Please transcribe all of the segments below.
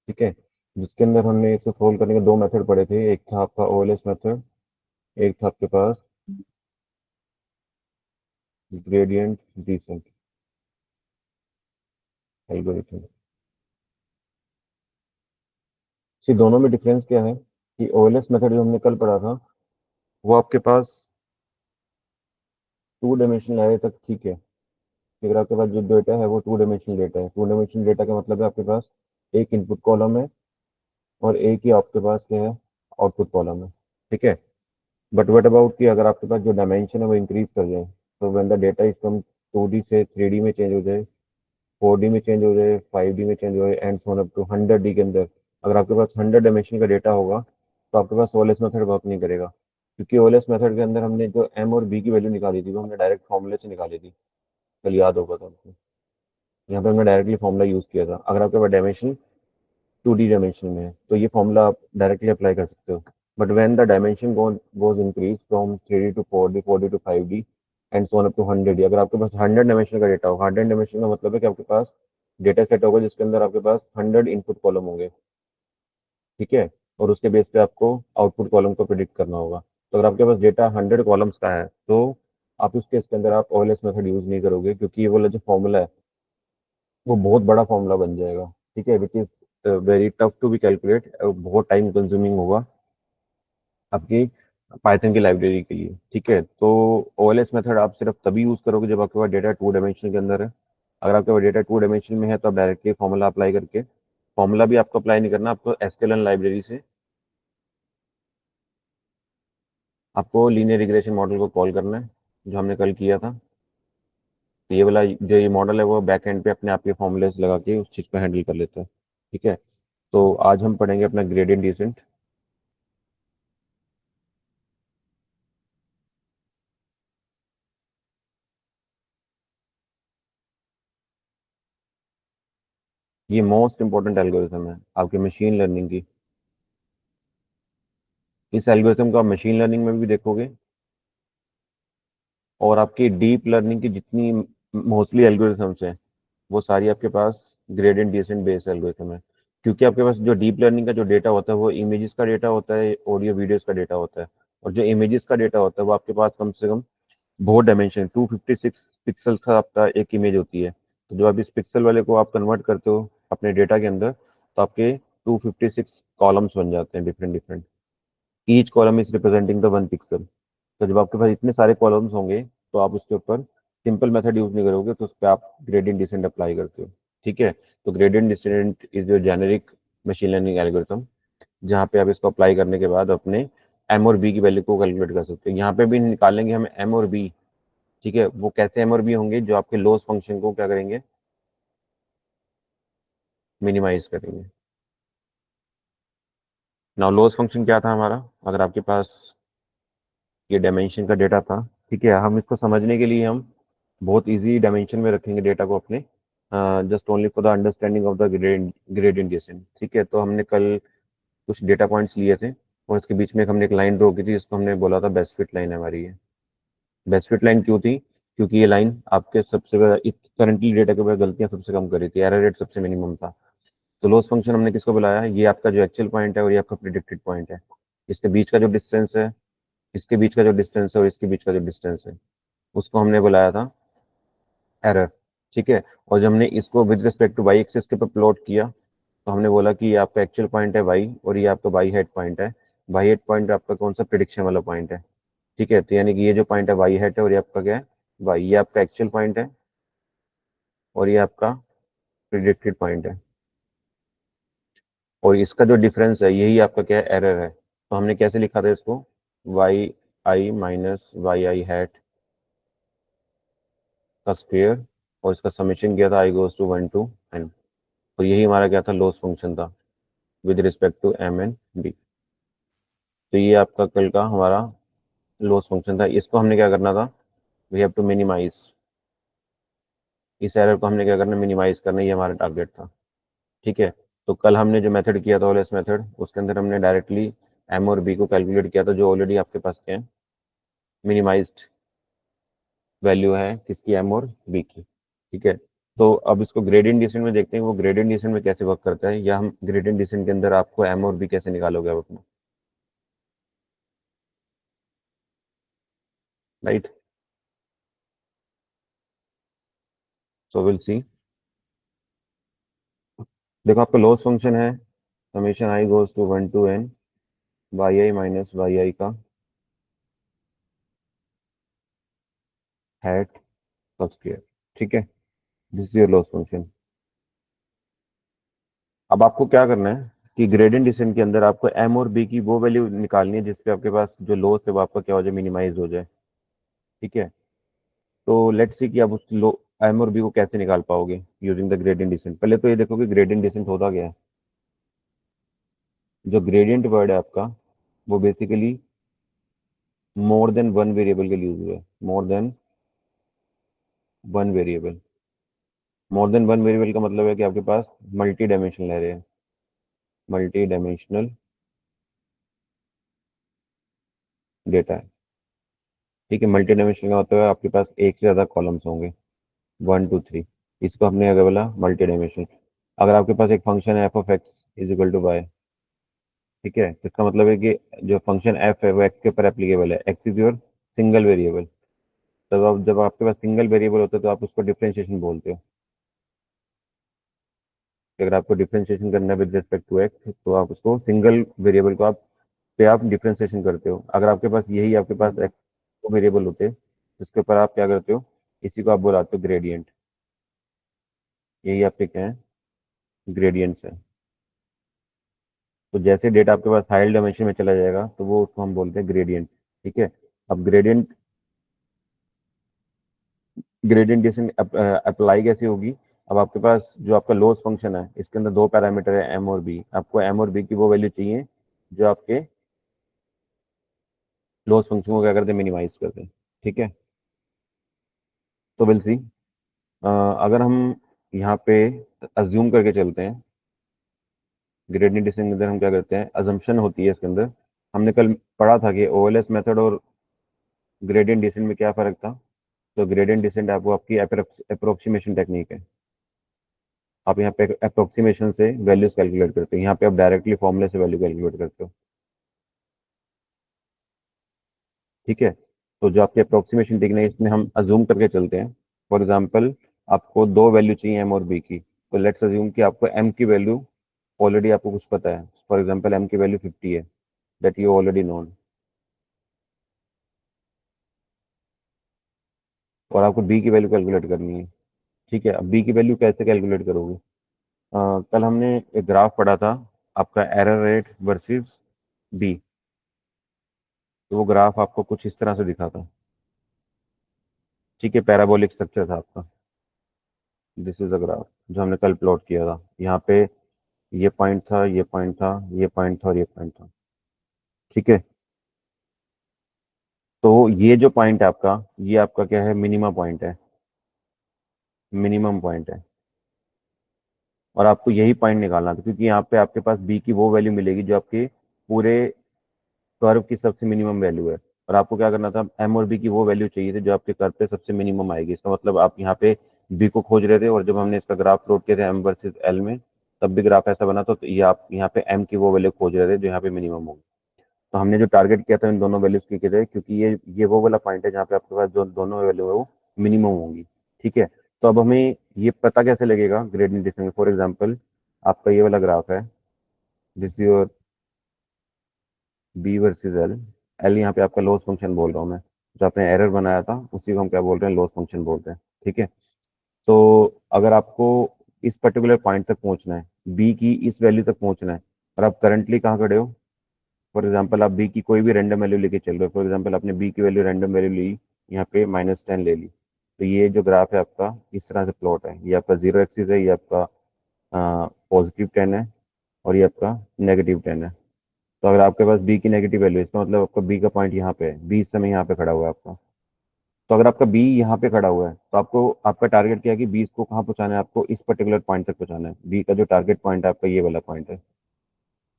ठीक है, जिसके अंदर हमने इसको सोल्व करने के दो मेथड पढ़े थे। एक था आपका ओएलएस मेथड, एक था आपके पास ग्रेडियंट डिसेंट एल्गोरिथम। इसी दोनों में डिफरेंस क्या है कि ओएलएस मेथड जो हमने कल पढ़ा था वो आपके पास टू डायमेंशनल एरे तक ठीक है। अगर आपके पास जो डेटा है वो टू डायमेंशनल डेटा है, टू डायमेंशनल डेटा का मतलब है आपके पास एक इनपुट कॉलम है और एक ही आपके पास क्या है, आउटपुट कॉलम है। ठीक है, बट व्हाट अबाउट कि अगर आपके पास जो डायमेंशन है वो इंक्रीज कर जाए, तो when the data is from 2D से 3D में चेंज हो जाए, 4D में चेंज हो जाए, 5D में चेंज हो जाए, and so on up to 100D के अंदर, अगर आपके पास 100 डायमेंशन का डेटा होगा तो आपके पास ओएलएस मेथड वर्क नहीं करेगा। क्योंकि ओएलएस मेथड के अंदर हमने जो एम और बी की वैल्यू निकाली थी वो हमने डायरेक्ट फॉर्मूले से निकाली थी। कल याद होगा तो आपको, यहाँ पे हमने डायरेक्टली फॉर्मूला यूज किया था। अगर आपके पास डायमेंशन 2D डायमेंशन में है तो ये फॉर्मूला आप डायरेक्टली अप्लाई कर सकते हो। But when the dimension goes increase from 3D to 4D, 4D to 5D and so on up to 100D, अगर आपके पास 100 डायमेंशन का डेटा हो, 100 डायमेंशन का मतलब है कि आपके पास डेटा सेट होगा जिसके अंदर आपके पास 100 इनपुट कॉलम होंगे। ठीक है, और उसके बेस पे आपको आउटपुट कॉलम को प्रिडिक्ट करना होगा। तो अगर आपके पास डेटा 100 कॉलम्स का है तो आप उस केस के अंदर आप ओएलएस मेथड यूज नहीं करोगे, क्योंकि ये वाला जो फॉर्मूला है वो बहुत बड़ा फॉर्मूला बन जाएगा। ठीक है, which is very tough to be calculate, बहुत टाइम कंज्यूमिंग होगा आपकी पाइथन की लाइब्रेरी के लिए। ठीक है, तो ओएलएस मेथड आप सिर्फ तभी यूज करोगे जब आपके पास डेटा टू डायमेंशन के अंदर है। अगर आपके पास डेटा टू डायमेंशन में है तो आप डायरेक्टली फॉर्मूला अप्लाई करके, फॉर्मूला भी आपको अप्लाई नहीं करना, आपको एसक्यूएल लाइब्रेरी से आपको लीनियर रिग्रेशन मॉडल को कॉल करना है, जो हमने कल किया था। तो ये वाला जो ये मॉडल है वो बैक एंड पे अपने आप के फॉर्मूलेस लगा के उस चीज़ को हैंडल कर लेता है। ठीक है, तो आज हम पढ़ेंगे अपना ग्रेडियंट डिसेंट। ये मोस्ट इंपॉर्टेंट एल्गोरिथम है आपके मशीन लर्निंग की। इस एल्गोरिथम को आप मशीन लर्निंग में भी देखोगे, और आपकी डीप लर्निंग की जितनी मोस्टली एल्गोरिथम्स हैं वो सारी आपके पास ग्रेडियंट डिसेंट बेस्ड एल्गोरिथम है। क्योंकि आपके पास जो डीप लर्निंग का जो डेटा होता है वो इमेजेस का डेटा होता है, ऑडियो वीडियोस का डेटा होता है। और जो इमेजेस का डेटा होता है वो आपके पास कम से कम बहुत डायमेंशन 256 पिक्सल का आपका एक इमेज होती है। तो जब आप इस पिक्सल वाले को आप कन्वर्ट करते हो अपने डेटा के अंदर तो आपके 256 कॉलम्स बन जाते हैं, different different. Each column is representing the one pixel. तो जब आपके पास इतने सारे कॉलम्स होंगे तो आप उसके ऊपर सिंपल मेथड यूज नहीं करोगे, तो उस पर आप ग्रेडियंट डिसेंट अप्लाई करते हो। ठीक है, तो gradient descent is your generic machine learning algorithm, जहाँ पे आप इसको अप्लाई करने के बाद अपने एम और बी की वैल्यू को कैलकुलेट कर सकते हो। यहाँ पे भी निकालेंगे हम एम और बी। ठीक है, वो कैसे एम और बी होंगे, जो आपके लॉस फंक्शन को क्या करेंगे, मिनिमाइज करेंगे। नाउ लॉस फंक्शन क्या था हमारा, अगर आपके पास ये डायमेंशन का डेटा था। ठीक है, हम इसको समझने के लिए हम बहुत इजी डायमेंशन में रखेंगे डेटा को अपने, just only for the understanding of the gradient descent. ठीक है, तो हमने कल कुछ डेटा पॉइंट्स लिए थे और इसके बीच में हमने एक लाइन ड्रॉ की थी जिसको हमने बोला था बेस्ट फिट लाइन हमारी है। बेस्ट फिट लाइन क्यों थी, क्योंकि ये लाइन आपके सबसे करंटली डेटा के ऊपर गलतियां सबसे कम कर रही थी, एरर रेट सबसे मिनिमम था। तो लॉस फंक्शन हमने किसको बुलाया, ये आपका जो एक्चुअल पॉइंट है और ये आपका प्रिडिक्टेड पॉइंट है। इसके बीच का जो डिस्टेंस है, इसके बीच का जो डिस्टेंस है और इसके बीच का जो डिस्टेंस है, उसको हमने बुलाया था एरर। ठीक है, और जब हमने इसको with respect to Y axis के ऊपर प्लॉट किया तो हमने बोला कि ये आपका एक्चुअल पॉइंट है वाई और ये आपका वाई हेड पॉइंट है। वाई हेड पॉइंट आपका कौन सा, प्रिडिक्शन वाला पॉइंट है। ठीक है, तो यानी कि ये जो पॉइंट है वाई हेड है और ये आपका क्या है, वाई, ये आपका एक्चुअल पॉइंट है और ये आपका प्रिडिक्टेड पॉइंट है। और इसका जो डिफरेंस है यही आपका क्या है, एरर है। तो हमने कैसे लिखा था इसको, वाई आई माइनस वाई आई हैट का स्क्वेयर, और इसका समेशन किया था I goes to 1 to n। तो यही हमारा क्या था, लॉस फंक्शन था with respect to M and B. तो ये आपका कल का हमारा लॉस फंक्शन था। इसको हमने क्या करना था, वी हैव टू मिनिमाइज, इस एरर को हमने क्या करना, मिनिमाइज करना, ये हमारा टारगेट था। ठीक है, तो कल हमने जो मेथड किया था ओलेस मेथड, उसके अंदर हमने डायरेक्टली एम और बी को कैलकुलेट किया था, जो ऑलरेडी आपके पास क्या है, मिनिमाइज्ड वैल्यू है किसकी, एम और बी की। ठीक है, तो अब इसको ग्रेडियंट डिसेंट में देखते हैं वो ग्रेडियंट डिसेंट में कैसे वर्क करता है, या हम ग्रेडियंट डिसेंट के अंदर आपको एम और बी कैसे निकालोगे आप अपना, राइट। So will see. देखो आपका लॉस फंक्शन है summation I goes to 1 to N Y I minus Y i का हैट सब स्क्वायर, ठीक है। This is your loss function. अब आपको क्या करना है कि ग्रेडियंट डिसेंट के अंदर आपको एम और बी की वो वैल्यू निकालनी है जिसपे आपके पास जो लॉस है वो आपका क्या हो जाए, मिनिमाइज हो जाए, ठीक है। तो लेट्स सी कि आप उस लो एम और बी को कैसे निकाल पाओगे यूजिंग द ग्रेडियंट डिसेंट। पहले तो ये देखो कि ग्रेडियंट डिसेंट होता क्या है। जो ग्रेडियंट वर्ड है आपका वो basically more than one variable के लिए यूज हुआ है, more than one variable. More than one variable का मतलब है कि आपके पास मल्टी डायमेंशनल एरे है, मल्टी डायमेंशनल डेटा है, ठीक है। मल्टी डायमेंशनल का मतलब है आपके पास एक से ज्यादा कॉलम्स होंगे, 1 2 3। इसको हमने अगर बोला मल्टी डायमेंशनल। अगर आपके पास एक फंक्शन है F of X is equal to Y, ठीक है, तो इसका मतलब है कि जो फंक्शन एफ है वो एक्स के ऊपर एप्लीकेबल है, x is your single variable. तब आप जब आपके पास सिंगल वेरिएबल होता है तो आप उसको डिफरेंशिएशन बोलते हो। कि अगर आपको डिफरेंशिएशन करना है विद रिस्पेक्ट टू एक्स तो आप उसको सिंगल वेरिएबल को आप डिफरेंशिएशन करते हो। अगर आपके पास यही आपके पास एक्स वेरिएबल होते जिसके ऊपर आप क्या करते हो, इसी को आप बुलाते हो ग्रेडियंट। यही आपके क्या है, ग्रेडियंट्स है। तो जैसे डेटा आपके पास हायर डायमेंशन में चला जाएगा तो वो उसको हम बोलते हैं ग्रेडियंट, ठीक है। अब ग्रेडियंट डिसेंट अप्लाई कैसे होगी। अब आपके पास जो आपका लॉस फंक्शन है इसके अंदर दो पैरामीटर है एम और बी। आपको एम और बी की वो वैल्यू चाहिए जो आपके लॉस फंक्शन को क्या करते हैं, मिनिमाइज करते हैं, ठीक है। तो विल सी, अगर हम यहाँ पे अज्यूम करके चलते हैं, ग्रेडियंट डिसेंट के अंदर हम क्या करते हैं, अजम्पशन होती है इसके अंदर। हमने कल पढ़ा था कि ओएलएस मेथड और ग्रेडियंट डिसेंट में क्या फर्क था। तो ग्रेडियंट डिसेंट आपको आपकी अप्रोक्सीमेशन टेक्निक है। आप यहाँ पे अप्रोक्सीमेशन से वैल्यूज कैलकुलेट करते हैं, यहाँ पे आप डायरेक्टली फॉर्मूले से वैल्यू कैलकुलेट करते हो, ठीक है। तो जो आपकी अप्रोक्सीमेशन टेक्निक है इसमें हम अज्यूम करके चलते हैं। फॉर एग्जांपल आपको दो वैल्यू चाहिए एम और बी की, तो लेट्स अज्यूम कि आपको एम की वैल्यू ऑलरेडी आपको कुछ पता है। फॉर एग्जांपल एम की वैल्यू 50 है, दैट यू ऑलरेडी नोन। और आपको बी की वैल्यू कैलकुलेट करनी है, ठीक है। अब बी की वैल्यू कैसे कैलकुलेट करोगे। कल हमने एक ग्राफ पढ़ा था आपका एरर रेट वर्सेस बी। तो वो ग्राफ आपको कुछ इस तरह से दिखा था, ठीक है। पैराबोलिक स्ट्रक्चर था आपका। दिस इज अ ग्राफ जो हमने कल प्लॉट किया था। यहाँ पे ये पॉइंट था, ये पॉइंट था, ये पॉइंट था और ये पॉइंट था, ठीक है। तो ये जो पॉइंट है आपका, ये आपका क्या है, मिनिमम पॉइंट है, मिनिमम पॉइंट है। और आपको यही पॉइंट निकालना था क्योंकि यहाँ पे आपके पास बी की वो वैल्यू मिलेगी जो आपके पूरे कर्व की सबसे मिनिमम वैल्यू है। और आपको क्या करना था, एम और बी की वो वैल्यू चाहिए थी जो आपके कर्व पे सबसे मिनिमम आएगी। इसका मतलब आप यहाँ पे बी को खोज रहे थे और जब हमने इसका ग्राफ प्लॉट किया था एम वर्सेस एल में, तब भी ग्राफ ऐसा बना था। तो ये आप यहाँ पे एम की वो वैल्यू खोज रहे थे जो यहाँ पे मिनिमम होगी। तो हमने जो टारगेट किया था इन दोनों वैल्यूज की थे क्योंकि ये वो वाला पॉइंट है जहाँ पे आपके पास जो दोनों वैल्यू है वो मिनिमम होंगी, ठीक है। तो अब हमें ये पता कैसे लगेगा ग्रेडियंट डिस्टेंस। फॉर एग्जांपल आपका ये वाला ग्राफ है, this your B versus L. L यहाँ पे आपका लॉस फंक्शन बोल रहा हूँ मैं, जो आपने एरर बनाया था उसी को हम क्या बोल रहे हैं, लॉस फंक्शन बोलते हैं, ठीक है। तो अगर आपको इस पर्टिकुलर पॉइंट तक पहुंचना है, बी की इस वैल्यू तक पहुंचना है, और आप करंटली कहाँ खड़े हो। फॉर एग्जाम्पल आप बी की कोई भी रैंडम वैल्यू लेके चल रहे हो। फॉर एग्जाम्पल आपने बी की वैल्यू रैंडम वैल्यू ली, यहाँ पे -10 ले ली। तो ये जो ग्राफ है आपका इस तरह से प्लॉट है। ये आपका जीरो एक्सिस है, ये आपका +10 है और ये आपका -10 है। तो अगर आपके पास बी की नेगेटिव वैल्यू है इसका मतलब आपका बी का पॉइंट यहाँ पे है, बी इस समय यहाँ पे खड़ा हुआ है आपका। तो अगर आपका बी यहाँ पे खड़ा हुआ है तो आपको आपका टारगेट क्या है कि बी को कहाँ पहुंचाना है, आपको इस पर्टिकुलर पॉइंट तक पहुंचाना है। बी का जो टारगेट पॉइंट है आपका ये वाला पॉइंट है।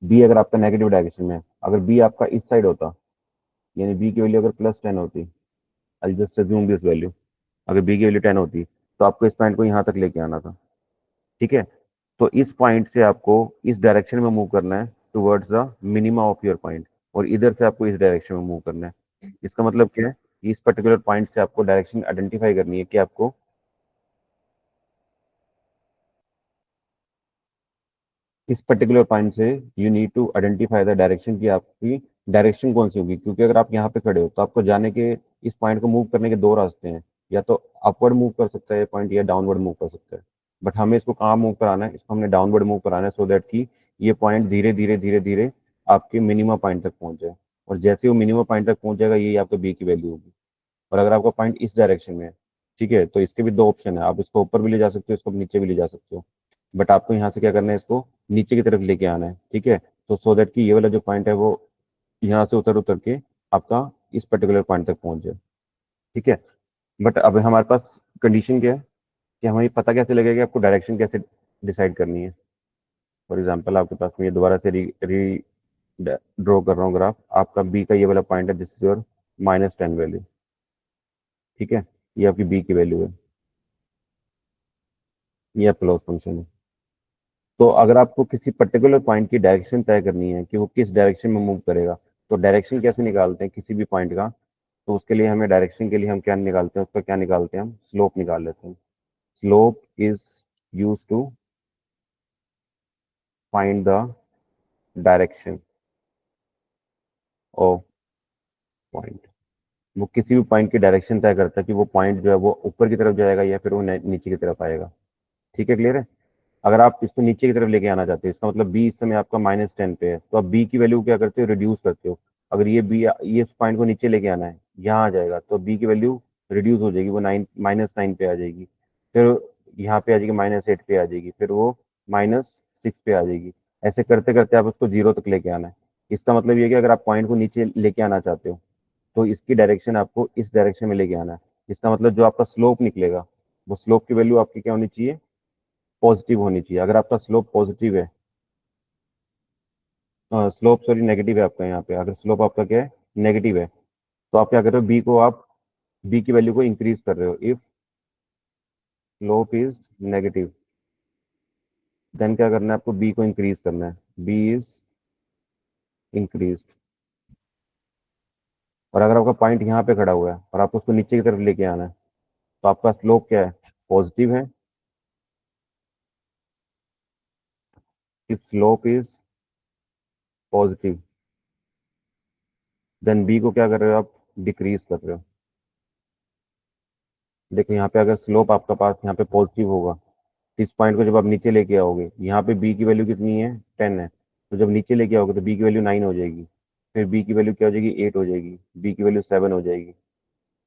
बी अगर आपका नेगेटिव डायरेक्शन में है, अगर बी आपका इस साइड होता, यानी बी की वैल्यू अगर +10 होती, I just assume this value, अगर बी की वैल्यू 10 होती तो आपको इस पॉइंट को यहाँ तक लेके आना था। ठीक है, तो इस पॉइंट से आपको इस डायरेक्शन में मूव करना है towards the minima of your point, और इधर से आपको इस डायरेक्शन में मूव करना है। इसका मतलब क्या है कि इस पर्टिकुलर पॉइंट से आपको डायरेक्शन आइडेंटिफाई करनी है कि आपको इस पर्टिकुलर पॉइंट से you need to identify the direction की आपकी डायरेक्शन कौन सी होगी, क्योंकि अगर आप यहाँ पे खड़े हो तो आपको जाने के इस पॉइंट को मूव करने के दो रास्ते हैं, या तो अपवर्ड मूव कर सकता है ये पॉइंट, या डाउनवर्ड मूव कर सकता है। बट हमें इसको कहाँ मूव कराना है, इसको हमने डाउनवर्ड मूव कराना है, सो दैट कि ये पॉइंट धीरे धीरे धीरे धीरे आपके मिनिमम पॉइंट तक पहुंच जाए, और जैसे वो मिनिमम पॉइंट तक पहुंच जाएगा यही आपका बी की वैल्यू होगी। और अगर आपका पॉइंट इस डायरेक्शन में है, ठीक है, तो इसके भी दो ऑप्शन है, आप इसको ऊपर भी ले जा सकते हो, इसको नीचे भी ले जा सकते हो। बट आपको यहाँ से क्या करना है, इसको नीचे की तरफ लेके आना है। ठीक है, तो सो दैट कि ये वाला जो पॉइंट है वो यहाँ से उतर उतर के आपका इस पर्टिकुलर पॉइंट तक पहुंच जाए। ठीक है, बट अब हमारे पास कंडीशन क्या है कि हमें पता कैसे लगेगा कि आपको डायरेक्शन कैसे डिसाइड करनी है। फॉर एग्जाम्पल आपके पास मैं ये दोबारा से री ड्रॉ कर रहा हूँ ग्राफ, आपका बी का ये वाला पॉइंट है, दिस इज योर -10 वैल्यू। ठीक है, ये आपकी बी की वैल्यू है, ये आपका लॉस फंक्शन है। तो अगर आपको किसी पर्टिकुलर पॉइंट की डायरेक्शन तय करनी है कि वो किस डायरेक्शन में मूव करेगा, तो डायरेक्शन कैसे निकालते हैं किसी भी पॉइंट का, तो उसके लिए हमें डायरेक्शन के लिए हम क्या निकालते हैं, उसका क्या निकालते हैं, हम स्लोप निकाल लेते हैं। Slope is use to find the direction of point. वो किसी भी पॉइंट की डायरेक्शन तय करता है कि वो पॉइंट जो है वो ऊपर की तरफ जाएगा या फिर वो नीचे की तरफ आएगा। ठीक है, क्लियर है। अगर आप इसको नीचे की तरफ लेके आना चाहते हो, इसका मतलब बी इस समय आपका -10 पे है, तो आप बी की वैल्यू क्या करते हो, रिड्यूस करते हो। अगर ये बी, ये इस पॉइंट को नीचे लेके आना है, यहाँ आ जाएगा, तो बी की वैल्यू रिड्यूस हो जाएगी, वो -9 पे आ जाएगी, फिर यहाँ पे आ जाएगी -8 पे आ जाएगी, फिर वो -6 पे आ जाएगी। ऐसे करते करते आप उसको 0 तक लेके आना है। इसका मतलब ये है कि अगर आप पॉइंट को नीचे लेके आना चाहते हो, तो इसकी डायरेक्शन आपको इस डायरेक्शन में लेके आना है। इसका मतलब जो आपका स्लोप निकलेगा, वो स्लोप की वैल्यू आपकी क्या होनी चाहिए, पॉजिटिव होनी चाहिए। अगर आपका स्लोप पॉजिटिव है, स्लोप सॉरी नेगेटिव है आपका, यहाँ पे अगर स्लोप आपका क्या है, नेगेटिव है, तो आप क्या कर रहे हो, बी को आप बी की वैल्यू को इंक्रीज कर रहे हो। If slope is negative, then क्या करना है आपको, बी को इंक्रीज करना है, बी इज इंक्रीज। और अगर आपका पॉइंट यहाँ पे खड़ा हुआ है और आपको उसको नीचे की तरफ लेके आना है, तो आपका स्लोप क्या है, पॉजिटिव है। If slope is positive, then B को क्या कर रहे हो आप, डिक्रीज कर रहे हो। देखो यहाँ पे अगर स्लोप आपका पास यहाँ पे पॉजिटिव होगा, तो इस पॉइंट को जब आप नीचे लेके आओगे, यहाँ पे बी की वैल्यू कितनी है, 10 है, तो जब नीचे लेके आओगे तो बी की वैल्यू 9 हो जाएगी, फिर बी की वैल्यू क्या हो जाएगी, 8 हो जाएगी, बी की वैल्यू 7 हो जाएगी,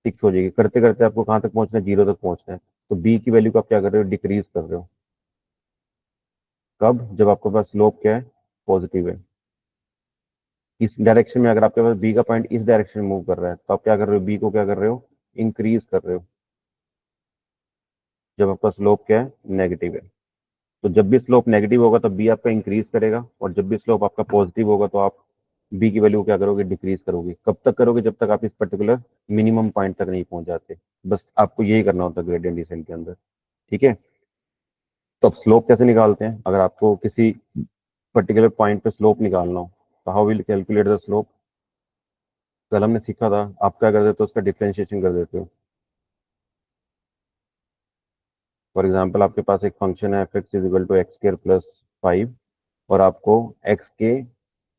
6 हो जाएगी, करते करते आपको कहाँ तक पहुंचना है, 0 तक पहुंचना है। तो बी की वैल्यू को आप क्या कर रहे हो, डिक्रीज कर रहे हो। कब, जब आपके पास स्लोप क्या है, पॉजिटिव है। इस डायरेक्शन में अगर आपके पास बी का पॉइंट इस डायरेक्शन में मूव कर रहा है, तो आप क्या कर रहे हो, बी को क्या कर रहे हो, इंक्रीज कर रहे हो, जब आपका स्लोप क्या है, नेगेटिव है। तो जब भी स्लोप नेगेटिव होगा तब बी आपका इंक्रीज करेगा, और जब भी स्लोप आपका पॉजिटिव होगा तो आप बी की वैल्यू क्या करोगे, डिक्रीज करोगे। कब तक करोगे, जब तक आप इस पर्टिकुलर मिनिमम पॉइंट तक नहीं पहुंच जाते। बस आपको यही करना होता है ग्रेडियंट डिसेंट के अंदर। ठीक है, तो अब स्लोप कैसे निकालते हैं, अगर आपको किसी पर्टिकुलर पॉइंट पे स्लोप निकालना हो, तो how will calculate the slope. कल हमने सीखा था, आप क्या कर देते हो, उसका डिफ्रेंशिएशन कर देते हो। फॉर एग्जाम्पल आपके पास एक फंक्शन है F X is equal to X square plus 5, और आपको एक्स के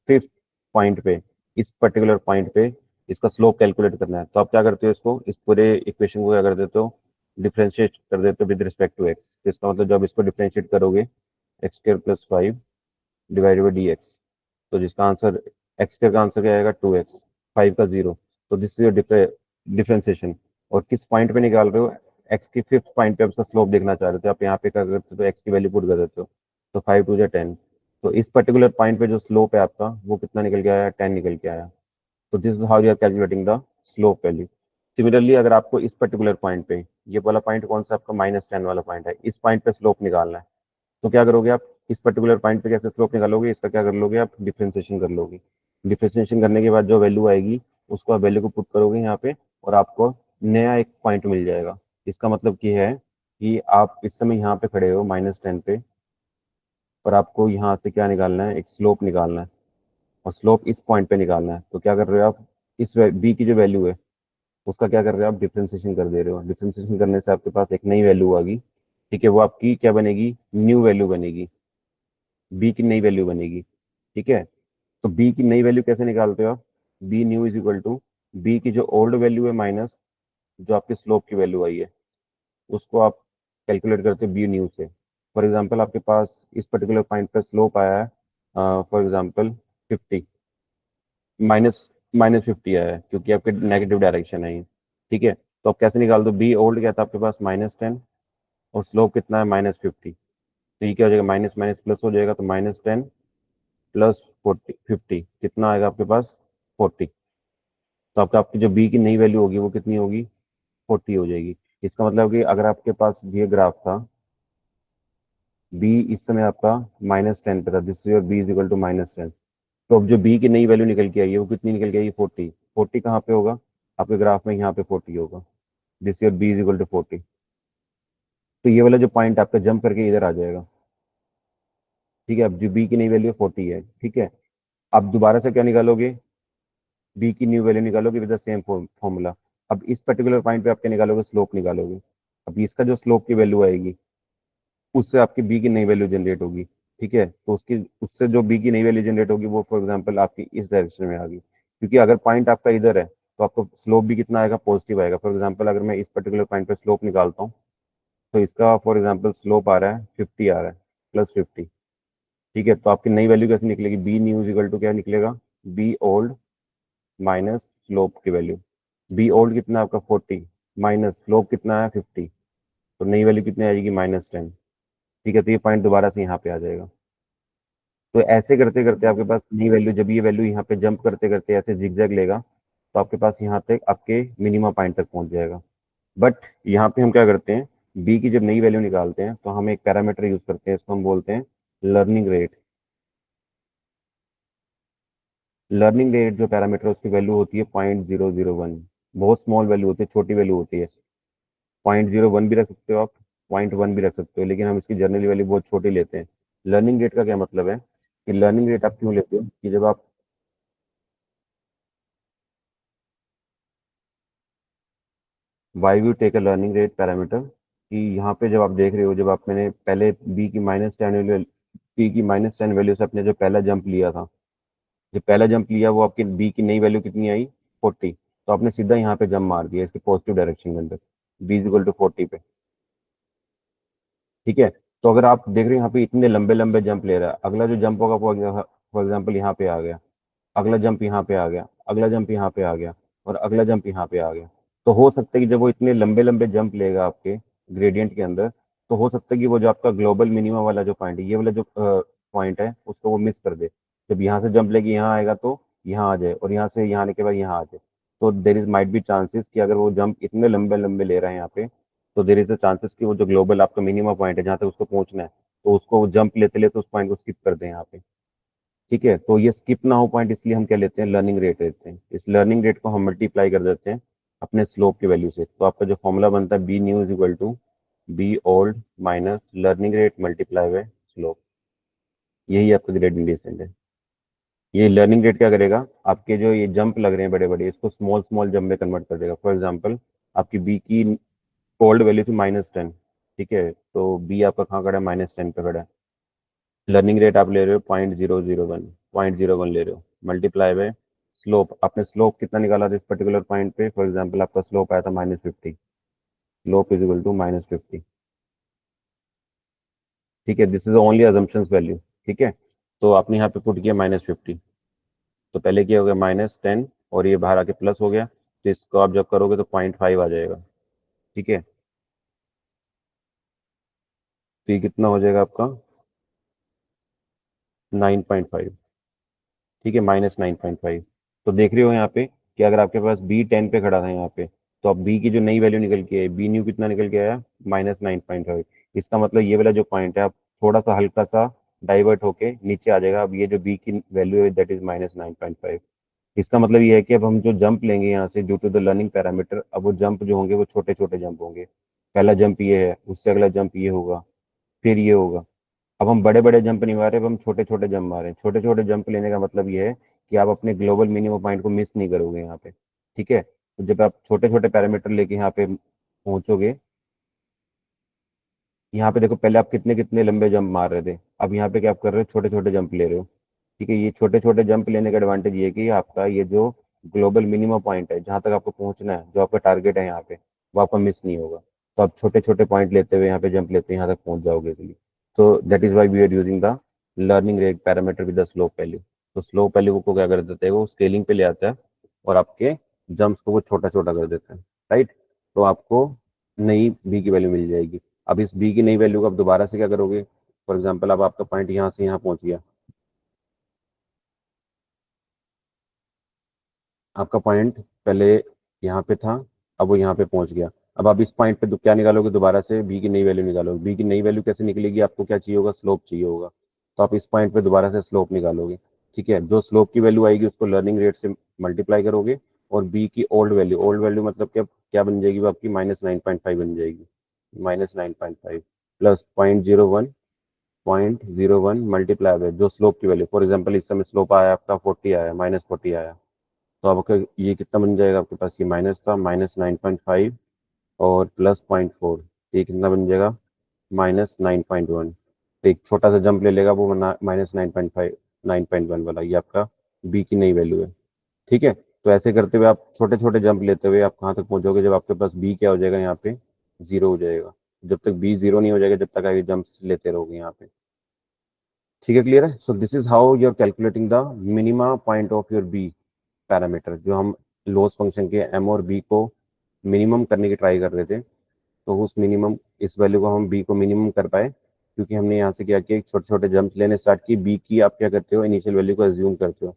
फिफ्थ पॉइंट पे, इस पर्टिकुलर पॉइंट पे इसका स्लोप कैलकुलेट करना है, तो आप क्या करते हो, इसको इस पूरे इक्वेशन को क्या कर देते हो, डिफ्रेंशिएट कर देते हो विद रिस्पेक्ट टू एक्स। तो इसका मतलब जब इसको डिफ्रेंशिएट करोगे, x² + 5 divided by D x, तो जिसका आंसर x² का आंसर क्या आएगा, 2x, 5 का 0। तो दिस इज योर डिफ्रेंशिएशन। और किस पॉइंट पे निकाल रहे हो, एक्स की फिफ्थ पॉइंट पे आप उसका स्लोप देखना चाह रहे थे, आप यहाँ पे क्या करते हो, तो एक्स की वैल्यू पुट कर देते हो, तो 5×2 = 10। तो इस पर्टिकुलर पॉइंट पे जो स्लोप है आपका, वो कितना निकल के आया, 10 निकल के आया। तो this is how you are calculating the slope value. Similarly अगर आपको इस पर्टिकुलर पॉइंट पे, ये वाला पॉइंट कौन सा आपका, -10 वाला पॉइंट है, इस पॉइंट पे स्लोप निकालना है, तो क्या करोगे आप, इस पर्टिकुलर पॉइंट पे कैसे स्लोप निकालोगे, इसका क्या कर लोगे आप, डिफ्रेंशिएशन कर लोगे। डिफ्रेंशिएशन करने के बाद जो वैल्यू आएगी, उसको आप वैल्यू को पुट करोगे यहाँ पे, और आपको नया एक पॉइंट मिल जाएगा। इसका मतलब क्या है, कि आप इस समय यहाँ पे खड़े हो -10 पे, पर आपको यहाँ से क्या निकालना है, एक स्लोप निकालना है, और स्लोप इस पॉइंट पे निकालना है। तो क्या कर रहे हो आप, इस बी की जो वैल्यू है उसका क्या कर रहे हो आप, डिफ्रेंसिएशन कर दे रहे हो। डिफ्रेंसिएशन करने से आपके पास एक नई वैल्यू आ गई। ठीक है, वो आपकी क्या बनेगी, न्यू वैल्यू बनेगी, बी की नई वैल्यू बनेगी। ठीक है, तो बी की नई वैल्यू कैसे निकालते हो आप, B new is equal to B की जो ओल्ड वैल्यू है माइनस जो आपकी स्लोप की वैल्यू आई है, उसको आप कैलकुलेट करते हो बी न्यू से। फॉर एग्जांपल आपके पास इस पर्टिकुलर पॉइंट पे स्लोप आया है फॉर एग्जांपल 50, माइनस माइनस 50 आया है क्योंकि आपके नेगेटिव डायरेक्शन है ये। ठीक है, तो आप कैसे निकाल दो, बी ओल्ड क्या था आपके पास -10, और स्लोप कितना है -50। तो ये क्या हो जाएगा, माइनस माइनस प्लस हो जाएगा, तो -10 प्लस 50 कितना आएगा आपके पास, 40। तो आपका आपकी जो बी की नई वैल्यू होगी वो कितनी होगी, 40 हो जाएगी। इसका मतलब कि अगर आपके पास ये ग्राफ था, बी इस समय आपका -10 पे था, this your B is equal to -10। तो अब जो बी की नई वैल्यू निकल के आई है वो कितनी निकल के आई है, 40। 40 कहाँ पे होगा आपके ग्राफ में, यहाँ पे 40 होगा, this your B is equal to 40। तो ये वाला जो पॉइंट आपका जंप करके इधर आ जाएगा। ठीक है, अब जो बी की नई वैल्यू 40 है। ठीक है, अब दोबारा से क्या निकालोगे, बी की न्यू वैल्यू निकालोगे विद द सेम फॉर्मूला। अब इस पर्टिकुलर पॉइंट पे आप क्या निकालोगे, स्लोप निकालोगे। अब इसका जो स्लोप की वैल्यू आएगी उससे आपकी बी की नई वैल्यू जनरेट होगी। ठीक है, तो उसकी उससे जो बी की नई वैल्यू जनरेट होगी वो फॉर एग्जांपल आपकी इस डायरेक्शन में आ गई, क्योंकि अगर पॉइंट आपका इधर है तो आपको स्लोप भी कितना आएगा, पॉजिटिव आएगा। फॉर एग्जांपल अगर मैं इस पर्टिकुलर पॉइंट पे स्लोप निकालता हूँ तो इसका फॉर एग्जांपल स्लोप आ रहा है 50 आ रहा है, +50। ठीक है, तो आपकी नई वैल्यू कैसे निकलेगी, B new is equal to क्या निकलेगा, बी ओल्ड माइनस स्लोप की वैल्यू। बी ओल्ड कितना है आपका 40, माइनस स्लोप कितना है 50, तो नई वैल्यू कितनी आ जाएगी, -10। ठीक है, तो ये पॉइंट दोबारा से यहाँ पे आ जाएगा। तो ऐसे करते करते आपके पास नई वैल्यू, जब ये वैल्यू यहाँ पे जंप करते करते ऐसे जिगजैग लेगा तो आपके पास यहाँ तक आपके मिनिमम पॉइंट तक पहुंच जाएगा। बट यहाँ पे हम क्या करते हैं, बी की जब नई वैल्यू निकालते हैं तो हम एक पैरामीटर यूज करते हैं, इसको हम बोलते हैं लर्निंग रेट। लर्निंग रेट जो पैरामीटर उसकी वैल्यू होती है 0.001, बहुत स्मॉल वैल्यू होती है, छोटी वैल्यू होती है। 0.01 भी रख सकते हो आप, 0.1 भी रख सकते हो, लेकिन हम इसकी जनरली वैल्यू बहुत छोटी लेते हैं। लर्निंग रेट का क्या मतलब है कि लर्निंग रेट आप क्यों लेते हो कि जब आप, why you take a learning rate parameter, कि यहाँ पे जब आप देख रहे हो, जब आप मैंने पहले बी की -10 वैल्यू, बी की -10 वैल्यू से अपने जो पहला जंप लिया था, जो पहला जंप लिया वो आपकी बी की नई वैल्यू कितनी आई, 40। तो आपने सीधा यहाँ पे जंप मार दिया इसकी पॉजिटिव डायरेक्शन के अंदर, बी इज इक्वल टू 40 पे। ठीक है, तो अगर आप देख रहे हो यहाँ पे इतने लंबे लंबे जंप ले रहा है, अगला जो जंप होगा फॉर एग्जाम्पल यहाँ पे आ गया, अगला जंप यहाँ पे आ गया, अगला जंप यहाँ पे आ गया, और अगला जंप यहाँ पे आ गया। तो हो सकता है कि जब वो इतने लंबे लंबे जंप लेगा आपके ग्रेडियंट के अंदर, तो हो सकता है कि वो जो आपका ग्लोबल मिनिमम वाला जो पॉइंट है, ये वाला जो पॉइंट है उसको वो मिस कर दे। जब यहाँ से जंप लेके यहाँ आएगा तो यहाँ आ जाए, और यहाँ से यहाँ आने के बाद यहाँ आ जाए। तो there is might be chances कि अगर वो जंप इतने लंबे लंबे ले रहे हैं यहाँ पे, तो देर इज अ चांसेस कि वो जो ग्लोबल आपका मिनिमम पॉइंट है जहाँ तक उसको पहुंचना है, तो उसको जंप लेते लेते उस पॉइंट को स्किप कर दें यहाँ पे। ठीक है, तो ये स्किप ना हो पॉइंट, इसलिए हम क्या लेते हैं, लर्निंग रेट लेते हैं। इस लर्निंग रेट को हम मल्टीप्लाई कर देते हैं अपने स्लोप की वैल्यू से। तो आपका जो फॉर्मूला बनता है, B new is equal to B old minus learning rate multiply by slope. यही आपका ग्रेडियंट डिसेंट है। ये लर्निंग रेट क्या करेगा, आपके जो ये जंप लग रहे हैं बड़े बड़े, इसको स्मॉल स्मॉल जंप में कन्वर्ट कर देगा। फॉर एग्जाम्पल आपकी बी की ओल्ड वैल्यू थी -10। ठीक है, तो बी आपका कहाँ खड़ा है, -10 पे खड़ा है। लर्निंग रेट आप ले रहे हो 0.001, 0.01 ले रहे हो, मल्टीप्लाई बाय स्लोप। आपने स्लोप कितना निकाला था इस पर्टिकुलर पॉइंट पे, फॉर एग्जांपल आपका स्लोप आया था -50, स्लोप इज इक्वल टू -50। ठीक है, this is only assumptions value. ठीक है, तो आपने यहाँ पे पुट किया -50, तो पहले क्या हो गया, -10, और ये बाहर आके प्लस हो गया, तो इसको आप जब करोगे तो 0.5 आ जाएगा। ठीक है, तो ये कितना हो जाएगा आपका, 9.5। ठीक है, -9.5। तो देख रहे हो यहाँ पे कि अगर आपके पास बी 10 पे खड़ा था यहाँ पे, तो अब बी की जो नई वैल्यू निकल के आई, बी न्यू कितना निकल के आया, -9.5। इसका मतलब ये वाला जो पॉइंट है, आप थोड़ा सा हल्का सा डाइवर्ट होके नीचे आ जाएगा। अब ये जो बी की वैल्यू है दैट इज -9.5। इसका मतलब ये है कि अब हम जो जंप लेंगे यहाँ से due to the learning parameter, अब वो जंप जो होंगे वो छोटे छोटे जंप होंगे। पहला जंप ये है, उससे अगला जंप ये होगा, फिर ये होगा। अब हम बड़े बड़े जंप नहीं मार रहे, अब हम छोटे छोटे जंप मार रहे हैं। छोटे छोटे जंप लेने का मतलब ये है कि आप अपने ग्लोबल मिनिमम पॉइंट को मिस नहीं करोगे यहाँ पे। ठीक है, तो जब आप छोटे छोटे पैरामीटर लेके यहाँ पे पहुंचोगे, यहाँ पे देखो पहले आप कितने कितने लंबे जंप मार रहे थे, अब यहाँ पे क्या आप कर रहे हो, छोटे छोटे जंप ले रहे हो। ठीक है, ये छोटे छोटे जंप लेने का एडवांटेज ये है कि आपका ये जो ग्लोबल मिनिमम पॉइंट है, जहाँ तक आपको पहुंचना है, जो आपका टारगेट है यहाँ पे, वो आपका मिस नहीं होगा। तो आप छोटे छोटे पॉइंट लेते हुए यहाँ पे जंप लेते हुए यहाँ तक पहुंच जाओगे इजीली। तो that is why we are using the learning rate parameter with the slope value. तो स्लोप वैल्यू को क्या कर देते हैं, वो स्केलिंग पे ले आता है और आपके जंप्स को वो छोटा छोटा कर देता है। राइट, तो आपको नई बी की वैल्यू मिल जाएगी। अब इस बी की नई वैल्यू को आप दोबारा से क्या करोगे, फॉर एग्जाम्पल अब आपका पॉइंट यहाँ से यहाँ पहुंच गया, आपका पॉइंट पहले यहाँ पे था, अब वो यहाँ पे पहुंच गया। अब आप इस पॉइंट पे क्या निकालोगे, दोबारा से बी की नई वैल्यू निकालोगे। बी की नई वैल्यू कैसे निकलेगी, आपको क्या चाहिए होगा, स्लोप चाहिए होगा। तो आप इस पॉइंट पे दोबारा से स्लोप निकालोगे। ठीक है, जो स्लोप की वैल्यू आएगी उसको लर्निंग रेट से मल्टीप्लाई करोगे, और बी की ओल्ड वैल्यू मतलब क्या क्या बन जाएगी, वो आपकी -9.5 बन जाएगी। -9.5 प्लस 0.01 मल्टीप्लाई बाय जो स्लोप की वैल्यू, फॉर एग्जाम्पल इस समय स्लोप आया आपका 40 आया, -40 आया। तो आपका ये कितना बन जाएगा, आपके पास ये माइनस था, -9.5 और +0.4, ये कितना बन जाएगा, -9.1। तो एक छोटा सा जंप ले लेगा वो -9.5, 9.1 वाला, ये आपका बी की नई वैल्यू है। ठीक है, तो ऐसे करते हुए आप छोटे छोटे जंप लेते हुए आप कहाँ तक पहुंचोगे, जब आपके पास बी क्या हो जाएगा, यहाँ पे जीरो हो जाएगा। जब तक बी जीरो नहीं हो जाएगा, जब तक आगे जंप्स लेते रहोगे यहाँ पे। ठीक है, क्लियर है। So this is how you are calculating the minima point of your B parameter. जो हम लॉस फंक्शन के एम और बी को मिनिमम करने की ट्राई कर रहे थे, तो उस मिनिमम इस वैल्यू को हम बी को मिनिमम कर पाए, क्योंकि हमने यहाँ से क्या किया, छोटे छोटे जंप्स लेने स्टार्ट की। बी की आप क्या करते हो, इनिशियल वैल्यू को एज्यूम करते हो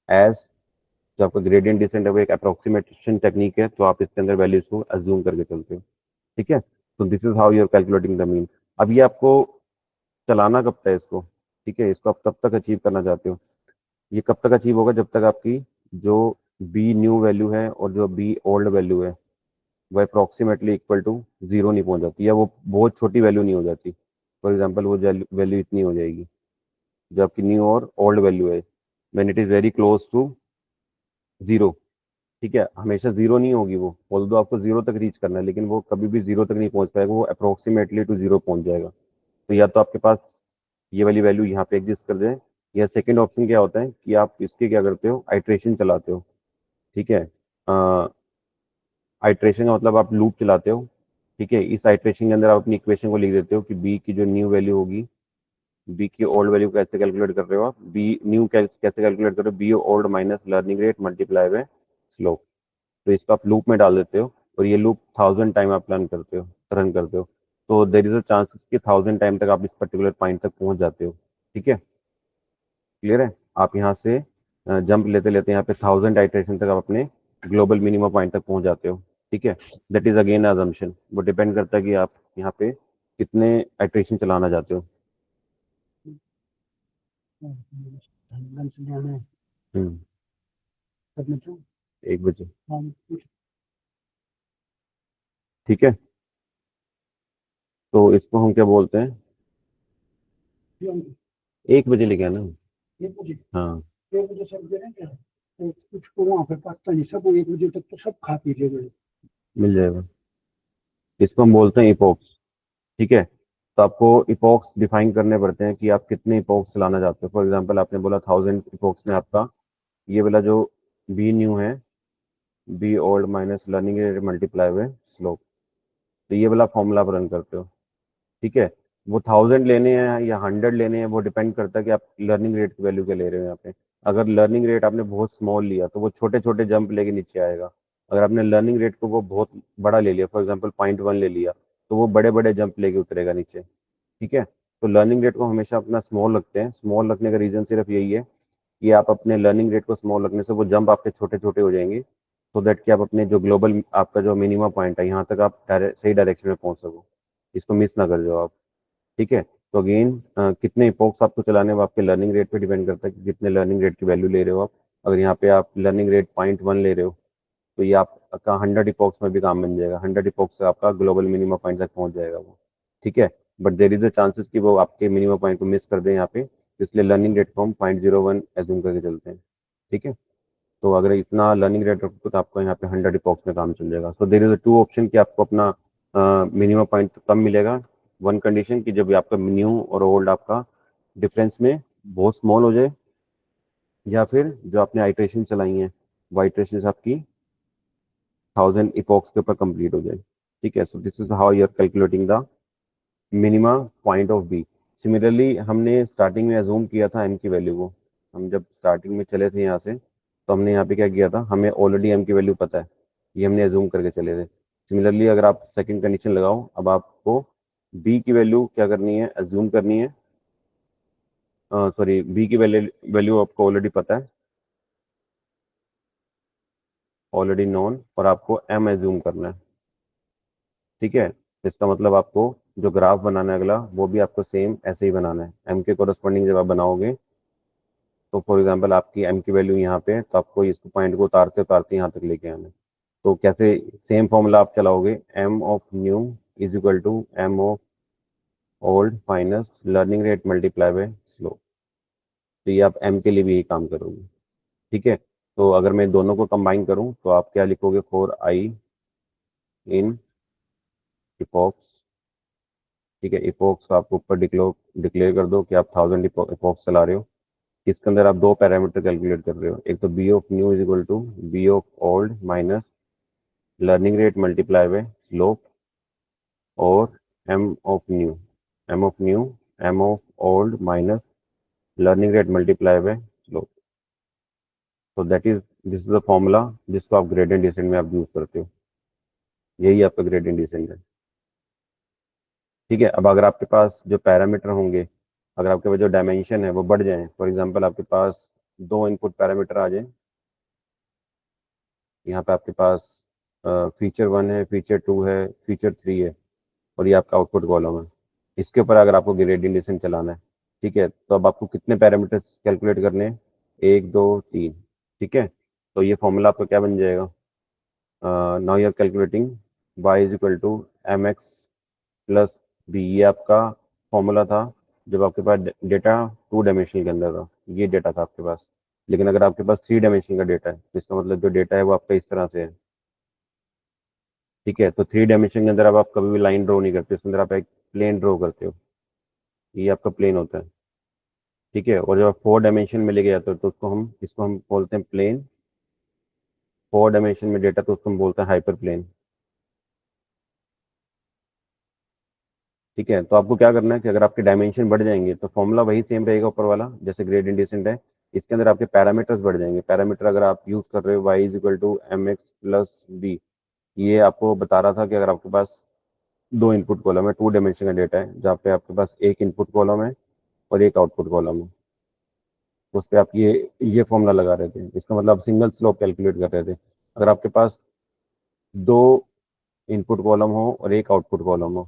एज, जो आपका ग्रेडियंट डिसेंट है वो एक अप्रोक्सीमेशन टेक्निक है, तो आप इसके अंदर वैल्यूज को एज्यूम करके चलते हो। ठीक है, तो this is how you are calculating the mean. अब ये आपको चलाना कब तक है इसको, ठीक है, इसको आप तब तक अचीव करना चाहते हो, ये कब तक अचीव होगा, जब तक आपकी जो बी न्यू वैल्यू है और जो बी ओल्ड वैल्यू है वो अप्रोक्सीमेटली इक्वल टू जीरो नहीं पहुंच जाती, या वो बहुत छोटी वैल्यू नहीं हो जाती। फॉर एग्जाम्पल वो वैल्यू इतनी हो जाएगी जो आपकी न्यू और ओल्ड वैल्यू है, when it is very close to zero. ठीक है, हमेशा जीरो नहीं होगी वो, ऑल्दो आपको जीरो तक रीच करना है, लेकिन वो कभी भी जीरो तक नहीं पहुंच पाएगा, वो अप्रोक्सीमेटली टू जीरो पहुंच जाएगा। तो या तो आपके पास ये वाली वैल्यू यहाँ पे एग्जिस्ट कर जाए, या सेकंड ऑप्शन क्या होता है कि आप इसके क्या करते हो, आइट्रेशन चलाते हो। ठीक है, आइट्रेशन का मतलब आप लूप चलाते हो। ठीक है, इस आइट्रेशन के अंदर आप अपनी इक्वेशन को लिख देते हो कि बी की जो न्यू वैल्यू होगी, बी की ओल्ड वैल्यू कैसे कैलकुलेट कर रहे हो आप, बी न्यू कैसे कैलकुलेट कर रहे हो, B old minus learning rate multiply by slope. तो इसको आप लूप में डाल देते हो, और ये लूप 1000 टाइम आप रन करते हो। तो देर इज अ चांसेस कि 1000 टाइम तक आप इस पर्टिकुलर पॉइंट तक पहुंच जाते हो। ठीक है, क्लियर है। आप यहाँ से जंप लेते लेते यहाँ पे 1000 आइट्रेशन तक आप अपने ग्लोबल मिनिमम पॉइंट तक पहुंच जाते हो। ठीक है, दैट इज अगेन अजम्पशन, वो डिपेंड करता है कि आप यहाँ पे कितने आइट्रेशन चलाना चाहते हो। हम्म, 1 बजे। ठीक है, तो इसको हम क्या बोलते हैं, 1 बजे लेके आना। हाँ, मिल जाएगा। इसको हम बोलते हैं इपोक्स। ठीक है, तो आपको इपोक्स डिफाइन करने पड़ते हैं कि आप कितने इपोक्स चलाना चाहते हो। फॉर एग्जांपल आपने बोला 1000 इपोक्स में आपका ये वाला जो बी न्यू है, B old minus learning rate multiply by slope, तो ये वाला फॉर्मूला आप रन करते हो। ठीक है, वो 1000 लेने हैं या 100 लेने हैं, वो डिपेंड करता है कि आप लर्निंग रेट की वैल्यू क्या ले रहे हो यहाँ पे। अगर लर्निंग रेट आपने बहुत स्मॉल लिया तो वो छोटे छोटे जंप लेके नीचे आएगा। अगर आपने लर्निंग रेट को वो बहुत बड़ा ले लिया, फॉर एग्जाम्पल 0.1 ले लिया, तो वो बड़े बड़े जंप लेके उतरेगा नीचे। ठीक है, तो लर्निंग रेट को हमेशा अपना स्मॉल रखते हैं। स्मॉल रखने का रीजन सिर्फ यही है कि आप अपने लर्निंग रेट को स्मॉल रखने से वो जंप आपके छोटे छोटे हो जाएंगे, सो दैट कि आप अपने जो ग्लोबल आपका जो मिनिमम पॉइंट है यहाँ तक आप सही डायरेक्शन में पहुंच सको, इसको मिस ना कर जाओ आप। ठीक है, तो अगेन कितने इपोक्स आपको चलाने वो आपके लर्निंग रेट पे डिपेंड करता है कि कितने लर्निंग रेट की वैल्यू ले रहे हो आप। अगर यहाँ पे आप लर्निंग रेट 0.1 ले रहे हो, तो ये आपका 100 इपॉक्स में भी काम बन जाएगा, 100 इपॉक्स से आपका ग्लोबल मिनिमम पॉइंट तक पहुंच जाएगा वो। ठीक है, but there is a chances कि वो आपके मिनिमम पॉइंट को मिस कर दें यहाँ पे, इसलिए लर्निंग रेट को हम 0.01 एज्यूम करके चलते हैं। ठीक है, तो अगर इतना लर्निंग रेट रखो तो आपको यहाँ पे 100 इपॉक्स में काम चल जाएगा। सो देर इज टू ऑप्शन कि आपको अपना मिनिमम पॉइंट कम मिलेगा, वन कंडीशन कि जब आपका न्यू और ओल्ड आपका डिफरेंस में बहुत स्मॉल हो जाए, या फिर जो आपने आइट्रेशन चलाई हैं वो आइट्रेशन आपकी 1000 इपॉक्स के ऊपर कंप्लीट हो जाए। ठीक है, so this is how you are calculating the minima point of B. Similarly हमने स्टार्टिंग में एज्यूम किया था एम की वैल्यू को, हम जब स्टार्टिंग में चले थे यहाँ से तो हमने यहाँ पे क्या किया था, हमें ऑलरेडी एम की वैल्यू पता है, ये हमने एज्यूम करके चले थे। सिमिलरली अगर आप सेकंड कंडीशन लगाओ, अब आपको बी की वैल्यू क्या करनी है, एज्यूम करनी है, सॉरी बी की वैल्यू वैल्यू आपको ऑलरेडी पता है, ऑलरेडी नोन, और आपको एम एज्यूम करना है। ठीक है, तो इसका मतलब आपको जो ग्राफ बनाना है अगला वो भी आपको सेम ऐसे ही बनाना है, एम के कोरस्पॉन्डिंग जब आप बनाओगे तो फॉर एग्जांपल आपकी एम की वैल्यू यहाँ पे है, तो आपको इस पॉइंट को उतारते उतारते यहाँ तक लेके आना है। तो कैसे, सेम फॉर्मूला आप चलाओगे, M of new is equal to M of old minus learning rate multiply by slope. तो ये आप एम के लिए भी यही काम करोगे। ठीक है, तो अगर मैं दोनों को कंबाइन करूँ तो आप क्या लिखोगे, फॉर आई इन इपॉक्स। ठीक है, इपॉक्स आप ऊपर डिक्लेयर कर दो कि आप 1000 इपॉक्स चला रहे हो। इसके अंदर आप दो पैरामीटर कैलकुलेट कर रहे हो, एक तो b of new is equal to b of old minus learning rate multiply by slope, और m of new, m of new m of old minus learning rate multiply by slope. तो that is, this is the formula जिसको आप gradient descent में आप use करते हो, यही आपका ग्रेडियंट डिसेंट है। ठीक है, अब अगर आपके पास जो पैरामीटर होंगे, अगर आपके पास जो डायमेंशन है वो बढ़ जाए, फॉर एग्जांपल आपके पास दो इनपुट पैरामीटर आ जाए, यहाँ पे आपके पास फीचर 1 है, फीचर 2 है, फीचर 3 है, और ये आपका आउटपुट कॉलम है, इसके ऊपर अगर आपको ग्रेडियंट डिसेंट चलाना है। ठीक है, तो अब आपको कितने पैरामीटर्स कैलकुलेट करने हैं, एक दो तीन। ठीक है, तो ये फॉर्मूला आपका क्या बन जाएगा, now you are calculating Y is equal to M X plus B, ये आपका फॉर्मूला था जब आपके पास डेटा टू डायमेंशन के अंदर था, ये डेटा था आपके पास। लेकिन अगर आपके पास थ्री डायमेंशन का डेटा है तो इसका मतलब जो डेटा है वो आपका इस तरह से है। ठीक है, तो थ्री डायमेंशन के अंदर अब आप कभी भी लाइन ड्रॉ नहीं करते, इसके अंदर आप एक प्लेन ड्रॉ करते हो, ये आपका प्लेन होता है। ठीक है, और जब आप फोर डायमेंशन में लेके जाते हो तो इसको हम बोलते हैं प्लेन, फोर डायमेंशन में डेटा तो उसको हम बोलते हैं हाइपर प्लेन। ठीक है, तो आपको क्या करना है कि अगर आपके डायमेंशन बढ़ जाएंगे तो फॉर्मूला वही सेम रहेगा ऊपर वाला, जैसे ग्रेडियंट डिसेंट है, इसके अंदर आपके पैरामीटर्स बढ़ जाएंगे। पैरामीटर अगर आप यूज कर रहे हो Y is equal to M X plus B, ये आपको बता रहा था कि अगर आपके पास दो इनपुट कॉलम है, टू डायमेंशन का डेटा है, जहाँ पे आपके पास एक इनपुट कॉलम है और एक आउटपुट कॉलम है, तो उस पर आप ये फॉर्मूला लगा रहे थे, इसका मतलब सिंगल स्लोप कैलकुलेट कर रहे थे। अगर आपके पास दो इनपुट कॉलम हो और एक आउटपुट कॉलम हो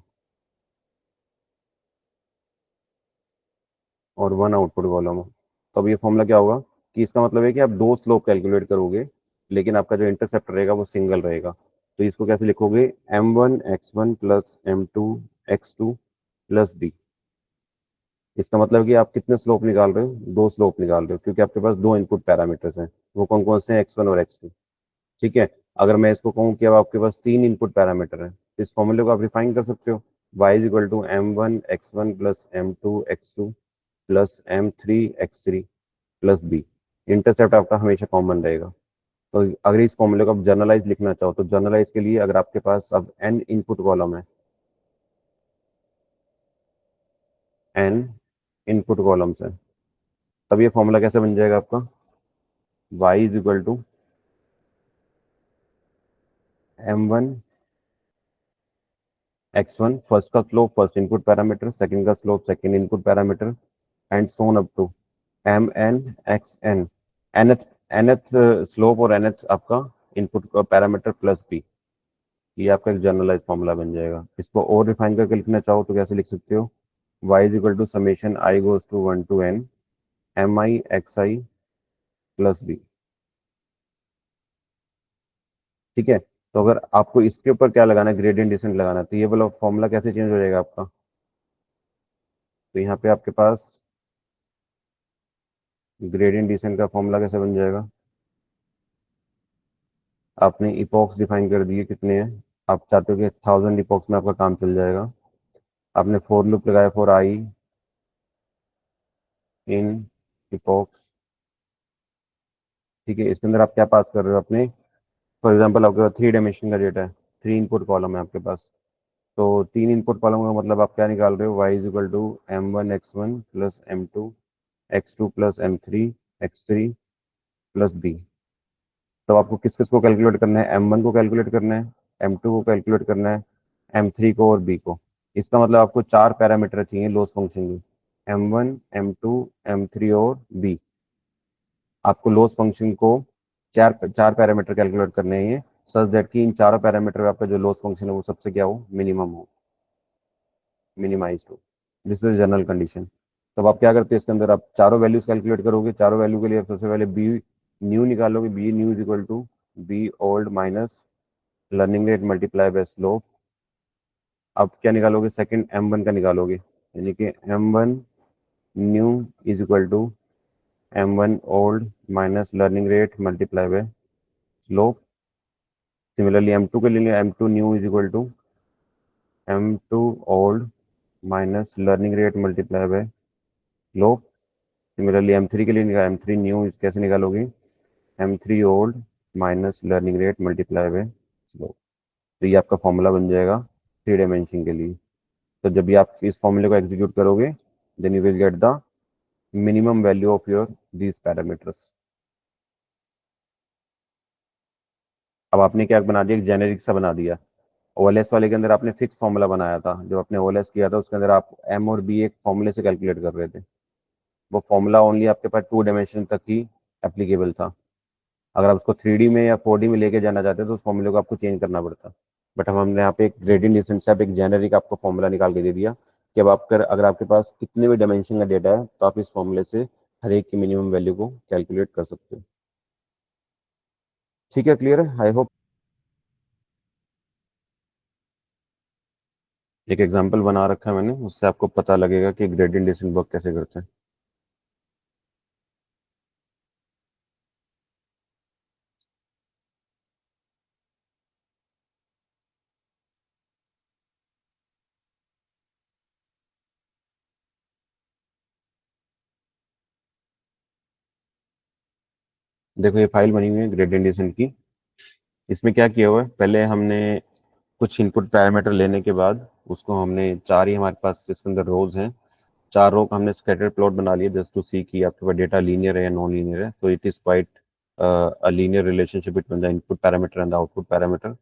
और वन आउटपुट कॉलम हो, तो अब ये फॉर्मूला क्या होगा कि इसका मतलब है कि आप दो स्लोप कैलकुलेट करोगे, लेकिन आपका जो इंटरसेप्ट रहेगा वो सिंगल रहेगा। तो इसको कैसे लिखोगे, m1 x1 plus m2 x2 plus b। इसका मतलब कि आप कितने स्लोप निकाल रहे हो, दो स्लोप निकाल रहे हो, क्योंकि आपके पास दो इनपुट पैरामीटर्स हैं, वो कौन कौन से हैं, x1 और x2। ठीक है, अगर मैं इसको कहूँ कि अब आपके पास तीन इनपुट पैरामीटर हैं, तो इस फॉर्मूले को आप रिफाइन कर सकते हो, y is equal to m1 x1 plus m2 x2 plus m3 x3 plus B. Intercept आपका हमेशा कॉमन रहेगा। तो अगर इस फॉर्मूले को आप जर्नलाइज लिखना चाहो तो जर्नलाइज के लिए अगर आपके पास अब n इनपुट कॉलम है, n इनपुट कॉलम्स है, तब ये फॉर्मूला कैसे बन जाएगा आपका, y is equal to m1 x1, first का slope first input parameter, second का slope second input parameter, and so on up to mn xn, nth nth slope और nth आपका इनपुट पैरामीटर प्लस बी। ये आपका एक जनरलाइज फॉर्मूला बन जाएगा। इसको और रिफाइन करके लिखना चाहो तो कैसे लिख सकते हो, y is equal to summation I goes to 1 to n mi xi plus B. ठीक है, तो अगर आपको इसके ऊपर क्या लगाना है, ग्रेडियंट डिसेंट लगाना है, तो ये वाला फॉर्मूला कैसे चेंज हो जाएगा आपका। तो यहाँ पे आपके पास ग्रेडियंट डिसेंट का फॉर्मूला कैसे बन जाएगा। आपने इपॉक्स डिफाइन कर दिए कितने हैं, आप चाहते हो कि 1000 इपॉक्स में आपका काम चल जाएगा। आपने फोर लूप लगाया फॉर आई इन इपॉक्स। ठीक है, इसके अंदर आप क्या पास कर रहे हो अपने, फॉर एग्जाम्पल आपके पास 3 डायमेंशन का डेटा है, 3 इनपुट कॉलम है आपके पास। तो 3 इनपुट कॉलम का मतलब आप क्या निकाल रहे हो, Y is equal to M1 X1 plus M2 X2 plus M3 X3 plus B. तो आपको किस किस को कैलकुलेट करना है, M1 को कैलकुलेट करना है, M2 को कैलकुलेट करना है, M3 को और बी को। इसका मतलब आपको 4 पैरामीटर चाहिए लॉस फंक्शन की, M1 M2 M3 और बी। आपको लॉस फंक्शन को चार चार पैरामीटर कैलकुलेट करने हैं, सच दैट कि इन चारों पैरामीटर में आपका जो लॉस फंक्शन है वो सबसे क्या हो, मिनिमम हो, मिनिमाइज हो। This is general condition. तब आप क्या करते हैं, इसके अंदर आप चारों वैल्यूज कैलकुलेट करोगे। चारों वैल्यू के लिए आप सबसे पहले बी न्यू निकालोगे, B new is equal to B old minus learning rate multiply by slope. अब क्या निकालोगे, सेकंड M1 का निकालोगे, यानी कि M1 new is equal to M1 old minus learning rate multiply by slope. Similarly M2 के लिए M2 new is equal to M2 old minus learning rate multiply by slope. Similarly M3 के लिए M3 new कैसे निकालोगे, M3 old minus learning rate multiply by slope. तो ये आपका formula बन जाएगा 3 डायमेंशन के लिए। तो जब भी आप इस फॉर्मूले को एग्जीक्यूट करोगे, then you will get the minimum value of your these parameters. अब आपने क्या बना दिया, एक जेनेरिक सा बना दिया। ओएलएस वाले के अंदर आपने फिक्स फॉर्मूला बनाया था, जब आपने ओएलएस किया था उसके अंदर आप एम और बी एक फॉर्मूले से कैलकुलेट कर रहे थे। वो फॉर्मूला ओनली आपके पास 2 डायमेंशन तक ही एप्लीकेबल था। अगर आप उसको 3D में या 4D में लेके जाना चाहते तो उस फॉर्मूले को आपको चेंज करना पड़ता। बट अब हमने यहाँ पे एक ग्रेडियंट डिसेंट से आप एक जेनेरिक आपको फॉर्मूला निकाल के दे दिया कि अब आप अगर आपके पास कितने भी डायमेंशन का डेटा है तो आप इस फॉर्मूले से हर एक की मिनिमम वैल्यू को कैलकुलेट कर सकते हो। ठीक है, क्लियर है आई होप। एक एग्जांपल बना रखा है मैंने, उससे आपको पता लगेगा कि ग्रेडियंट डिसेंट वर्क कैसे करते हैं। देखो ये फाइल बनी हुई है ग्रेडियंट डिसेंट की। इसमें क्या किया हुआ है, पहले हमने कुछ इनपुट पैरामीटर लेने के बाद उसको हमने चार ही हमारे पास इसके अंदर रोज हैं, चार रो का हमने स्कैटर प्लॉट बना लिया जस्ट टू सी कि आपके पास डेटा लीनियर है या नॉन लीनियर है। तो it is quite a linear relationship between the input parameter and the output parameter.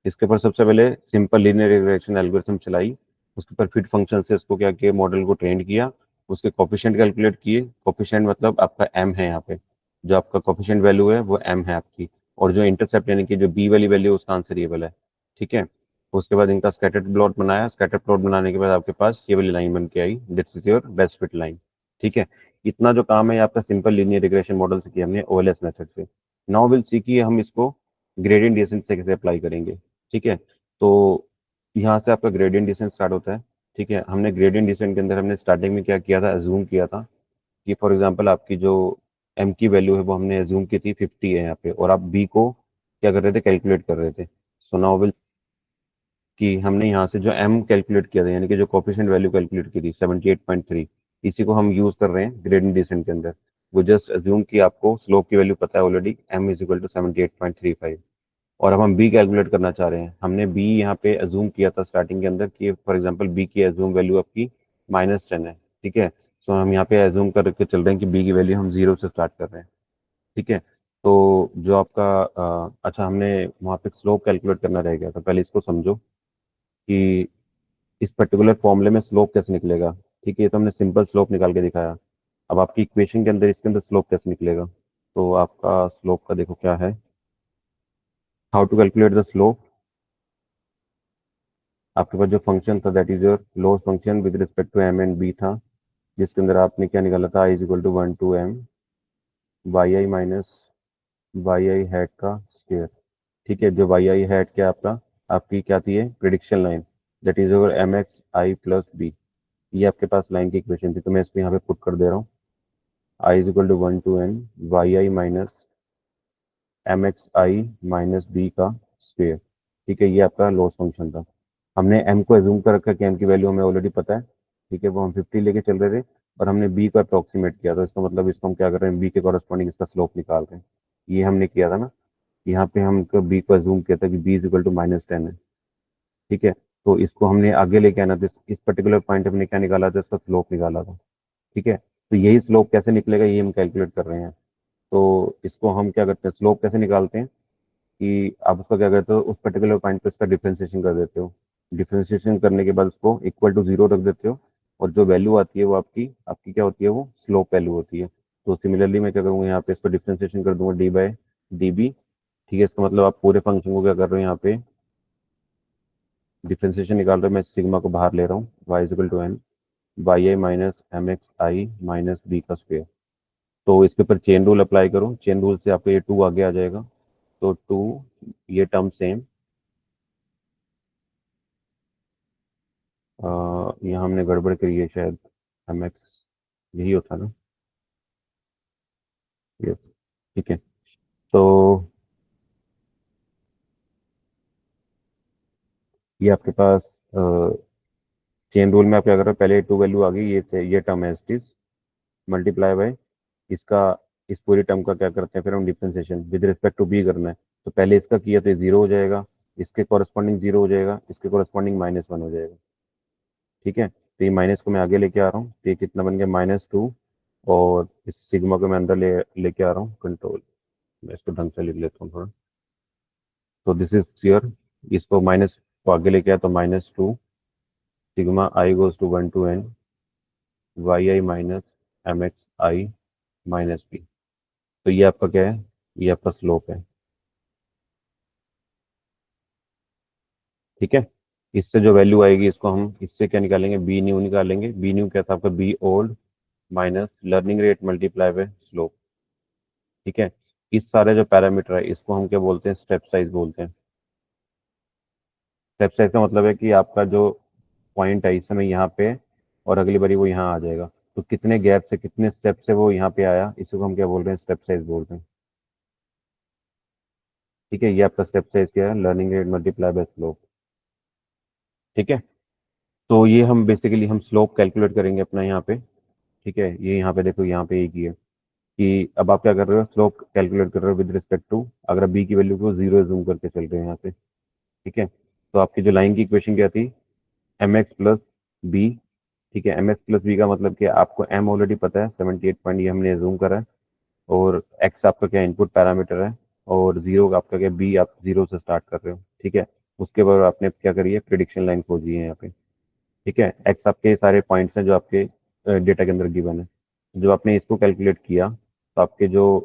इसके ऊपर सबसे पहले सिंपल लीनियर रिग्रेशन एल्गोरिथम चलाई। उसके ऊपर फिट फंक्शन से इसको क्या किया, मॉडल को ट्रेन किया। उसके कोफिशिएंट कैलकुलेट किए। कोफिशिएंट मतलब आपका एम है, यहाँ पे जो आपका कोफिशिएंट वैल्यू है वो एम है आपकी। और जो इंटरसेप्ट यानी कि जो बी वाली वैल्यू है उसका आंसर ये वाला है। ठीक है, उसके बाद इनका स्कैटर प्लॉट बनाया। स्कैटर प्लॉट बनाने के बाद आपके पास ये वाली लाइन बन के आई, this is your best fit line. ठीक है, इतना जो काम है ये आपका सिंपल लीनियर रिग्रेशन मॉडल से किया हमने ओएलएस मेथड से। नाउ विल सी कि हम इसको ग्रेडियंट डिसेंट से कैसे अप्लाई करेंगे। ठीक है, तो यहाँ से आपका ग्रेडियंट डिसेंट स्टार्ट होता है। ठीक है, हमने ग्रेडियंट डिसेंट के अंदर हमने स्टार्टिंग में क्या किया था, एज्यूम किया था कि फॉर एग्जांपल आपकी जो एम की वैल्यू है वो हमने एज्यूम की थी 50 है यहाँ पे, और आप बी को क्या कर रहे थे, कैलकुलेट कर रहे थे। सो नाउ विल कि हमने यहाँ से जो m कैलकुलेट किया था, यानी कि जो कोफिशिएंट वैल्यू कैलकुलेट की थी 78.3, इसी को हम यूज कर रहे हैं ग्रेडियंट डिसेंट के अंदर। वो जस्ट अज्यूम कि आपको स्लोप की वैल्यू पता है already, m is equal to 78.35। और अब हम b कैलकुलेट करना चाह रहे हैं। हमने b यहाँ पे अज्यूम किया था स्टार्टिंग के अंदर कि फॉर एग्जाम्पल b की अज्यूम वैल्यू आपकी -10 है। ठीक है, सो हम यहाँ पे अज्यूम करके चल रहे हैं कि b की वैल्यू हम 0 से स्टार्ट कर रहे हैं। ठीक है, तो जो आपका अच्छा, हमने वहाँ पे स्लोप कैलकुलेट करना रह गया था, पहले इसको समझो कि इस पर्टिकुलर फॉर्मूले में स्लोप कैसे निकलेगा। ठीक है, ये तो हमने सिंपल स्लोप निकाल के दिखाया। अब आपकी इक्वेशन के अंदर इसके अंदर स्लोप कैसे निकलेगा। तो आपका स्लोप का देखो क्या है, how to calculate the slope. आपके पास जो फंक्शन था that is your loss function with respect to M and b था, जिसके अंदर आपने क्या निकाला था, i is equal to 1 to m y I minus Y I hat का स्क्वायर। ठीक है, जो वाई आई हैट क्या आपका, आपकी क्या थी, prediction line, that is over M x I plus B. ये आपके पास लाइन की इक्वेशन थी, तो मैं इसको यहाँ पे पुट कर दे रहा हूँ। I is equal to 1 to n Y I minus M x I minus B का स्क्वेयर। ठीक है, ये आपका लॉस फंक्शन था। हमने m को एज्यूम कर रखा है कि m की वैल्यू हमें ऑलरेडी पता है। ठीक है, वो हम 50 लेके चल रहे थे, और हमने b को अप्रोक्सीमेट किया, तो इसका मतलब इसको हम क्या कर रहे हैं, b के कॉरस्पॉन्डिंग इसका स्लोप निकाल रहे हैं। ये हमने किया था ना, यहाँ पे हम b को एज्यूम किया था कि b इज इक्वल टू -10 है। ठीक है, तो इसको हमने आगे लेके आना था, इस पर्टिकुलर पॉइंट हमने क्या निकाला था, इसका स्लोप निकाला था। ठीक है, तो यही स्लोप कैसे निकलेगा, ये हम कैलकुलेट कर रहे हैं। तो इसको हम क्या करते हैं, स्लोप कैसे निकालते हैं कि आप उसका क्या करते हो, उस पर्टिकुलर पॉइंट पे उसका डिफरेंशिएशन कर देते हो। डिफरेंशिएशन करने के बाद उसको इक्वल टू 0 रख देते हो, और जो वैल्यू आती है वो आपकी आपकी क्या होती है, वो स्लोप वैल्यू होती है। तो सिमिलरली मैं क्या करूँगा, यहाँ पे इसको डिफरेंशिएशन कर दूंगा डी बाई डी बी। ठीक है, इसका मतलब आप पूरे फंक्शन को क्या कर रहे हो, यहाँ पे डिफरेंशिएशन निकाल रहे हो। मैं सिग्मा को बाहर ले रहा हूँ, Y is equal to N Y I minus M x I minus B का स्क्वायर। तो इसके ऊपर चेन रूल अप्लाई करो, चेन रूल से आपको ये 2 आगे आ जाएगा, तो 2, ये टर्म सेम। यहाँ हमने गड़बड़ करी है शायद, एम एक्स यही होता ना, ये। ठीक है, तो ये आपके पास चेन रूल में आप क्या कर रहे हो, पहले 2 वैल्यू आ गई, ये टर्म है इज मल्टीप्लाई बाय इसका, इस पूरी टर्म का क्या करते हैं फिर हम differentiation with respect to B करना है। तो पहले इसका किया तो 0 हो जाएगा, इसके कॉरस्पॉन्डिंग 0 हो जाएगा, इसके कॉरस्पॉन्डिंग -1 हो जाएगा। ठीक है, तो ये माइनस को मैं आगे लेके आ रहा हूँ, तो ये कितना बन गया, -2। और इस सिग्मा को मैं अंदर लेके आ रहा हूँ, कंट्रोल, मैं इसको ढंग से लिख लेता हूँ थोड़ा। तो दिस इज क्लियर, इसको माइनस को आगे लेके आया तो -2 sigma I goes to 1 to n Y I minus M x I minus B. तो ये आपका क्या है, ये आपका स्लोप है। ठीक है, इससे जो वैल्यू आएगी, इसको हम इससे क्या निकालेंगे, बी न्यू निकालेंगे। बी न्यू क्या था आपका, B old minus learning rate multiply by slope. ठीक है, इस सारे जो पैरामीटर है इसको हम क्या बोलते हैं, स्टेप साइज बोलते हैं। स्टेप साइज का मतलब है कि आपका जो पॉइंट है इस समय यहाँ पे, और अगली बारी वो यहाँ आ जाएगा, तो कितने गैप से, कितने स्टेप से वो यहाँ पे आया, इसको हम क्या बोल रहे हैं, स्टेप साइज बोल रहे हैं। ठीक है, ये आपका स्टेप साइज क्या है, learning rate multiply by slope. ठीक है, तो ये हम बेसिकली हम स्लोप कैलकुलेट करेंगे अपना यहाँ पे। ठीक है, ये यहाँ पे देखो, यहाँ पे एक ही है कि अब आप क्या कर रहे हो, स्लोप कैलकुलेट कर रहे हो विद रिस्पेक्ट टू, अगर आप बी की वैल्यू को 0 जूम करके चल रहे हैं यहाँ पे। ठीक है, तो आपकी जो लाइन की इक्वेशन क्या थी, एम एक्स प्लस बी। ठीक है, एम एक्स प्लस बी का मतलब कि आपको एम ऑलरेडी पता है, 78 पॉइंट ये हमने जूम करा है, और एक्स आपका क्या इनपुट पैरामीटर है, और जीरो आपका क्या, बी आप 0 से स्टार्ट कर रहे हो। ठीक है, उसके बाद आपने क्या करी है, प्रिडिक्शन लाइन खोजी है यहाँ पे। ठीक है, एक्स आपके सारे पॉइंट्स हैं जो आपके डेटा के अंदर गिवन है। जब आपने इसको कैलकुलेट किया, तो आपके जो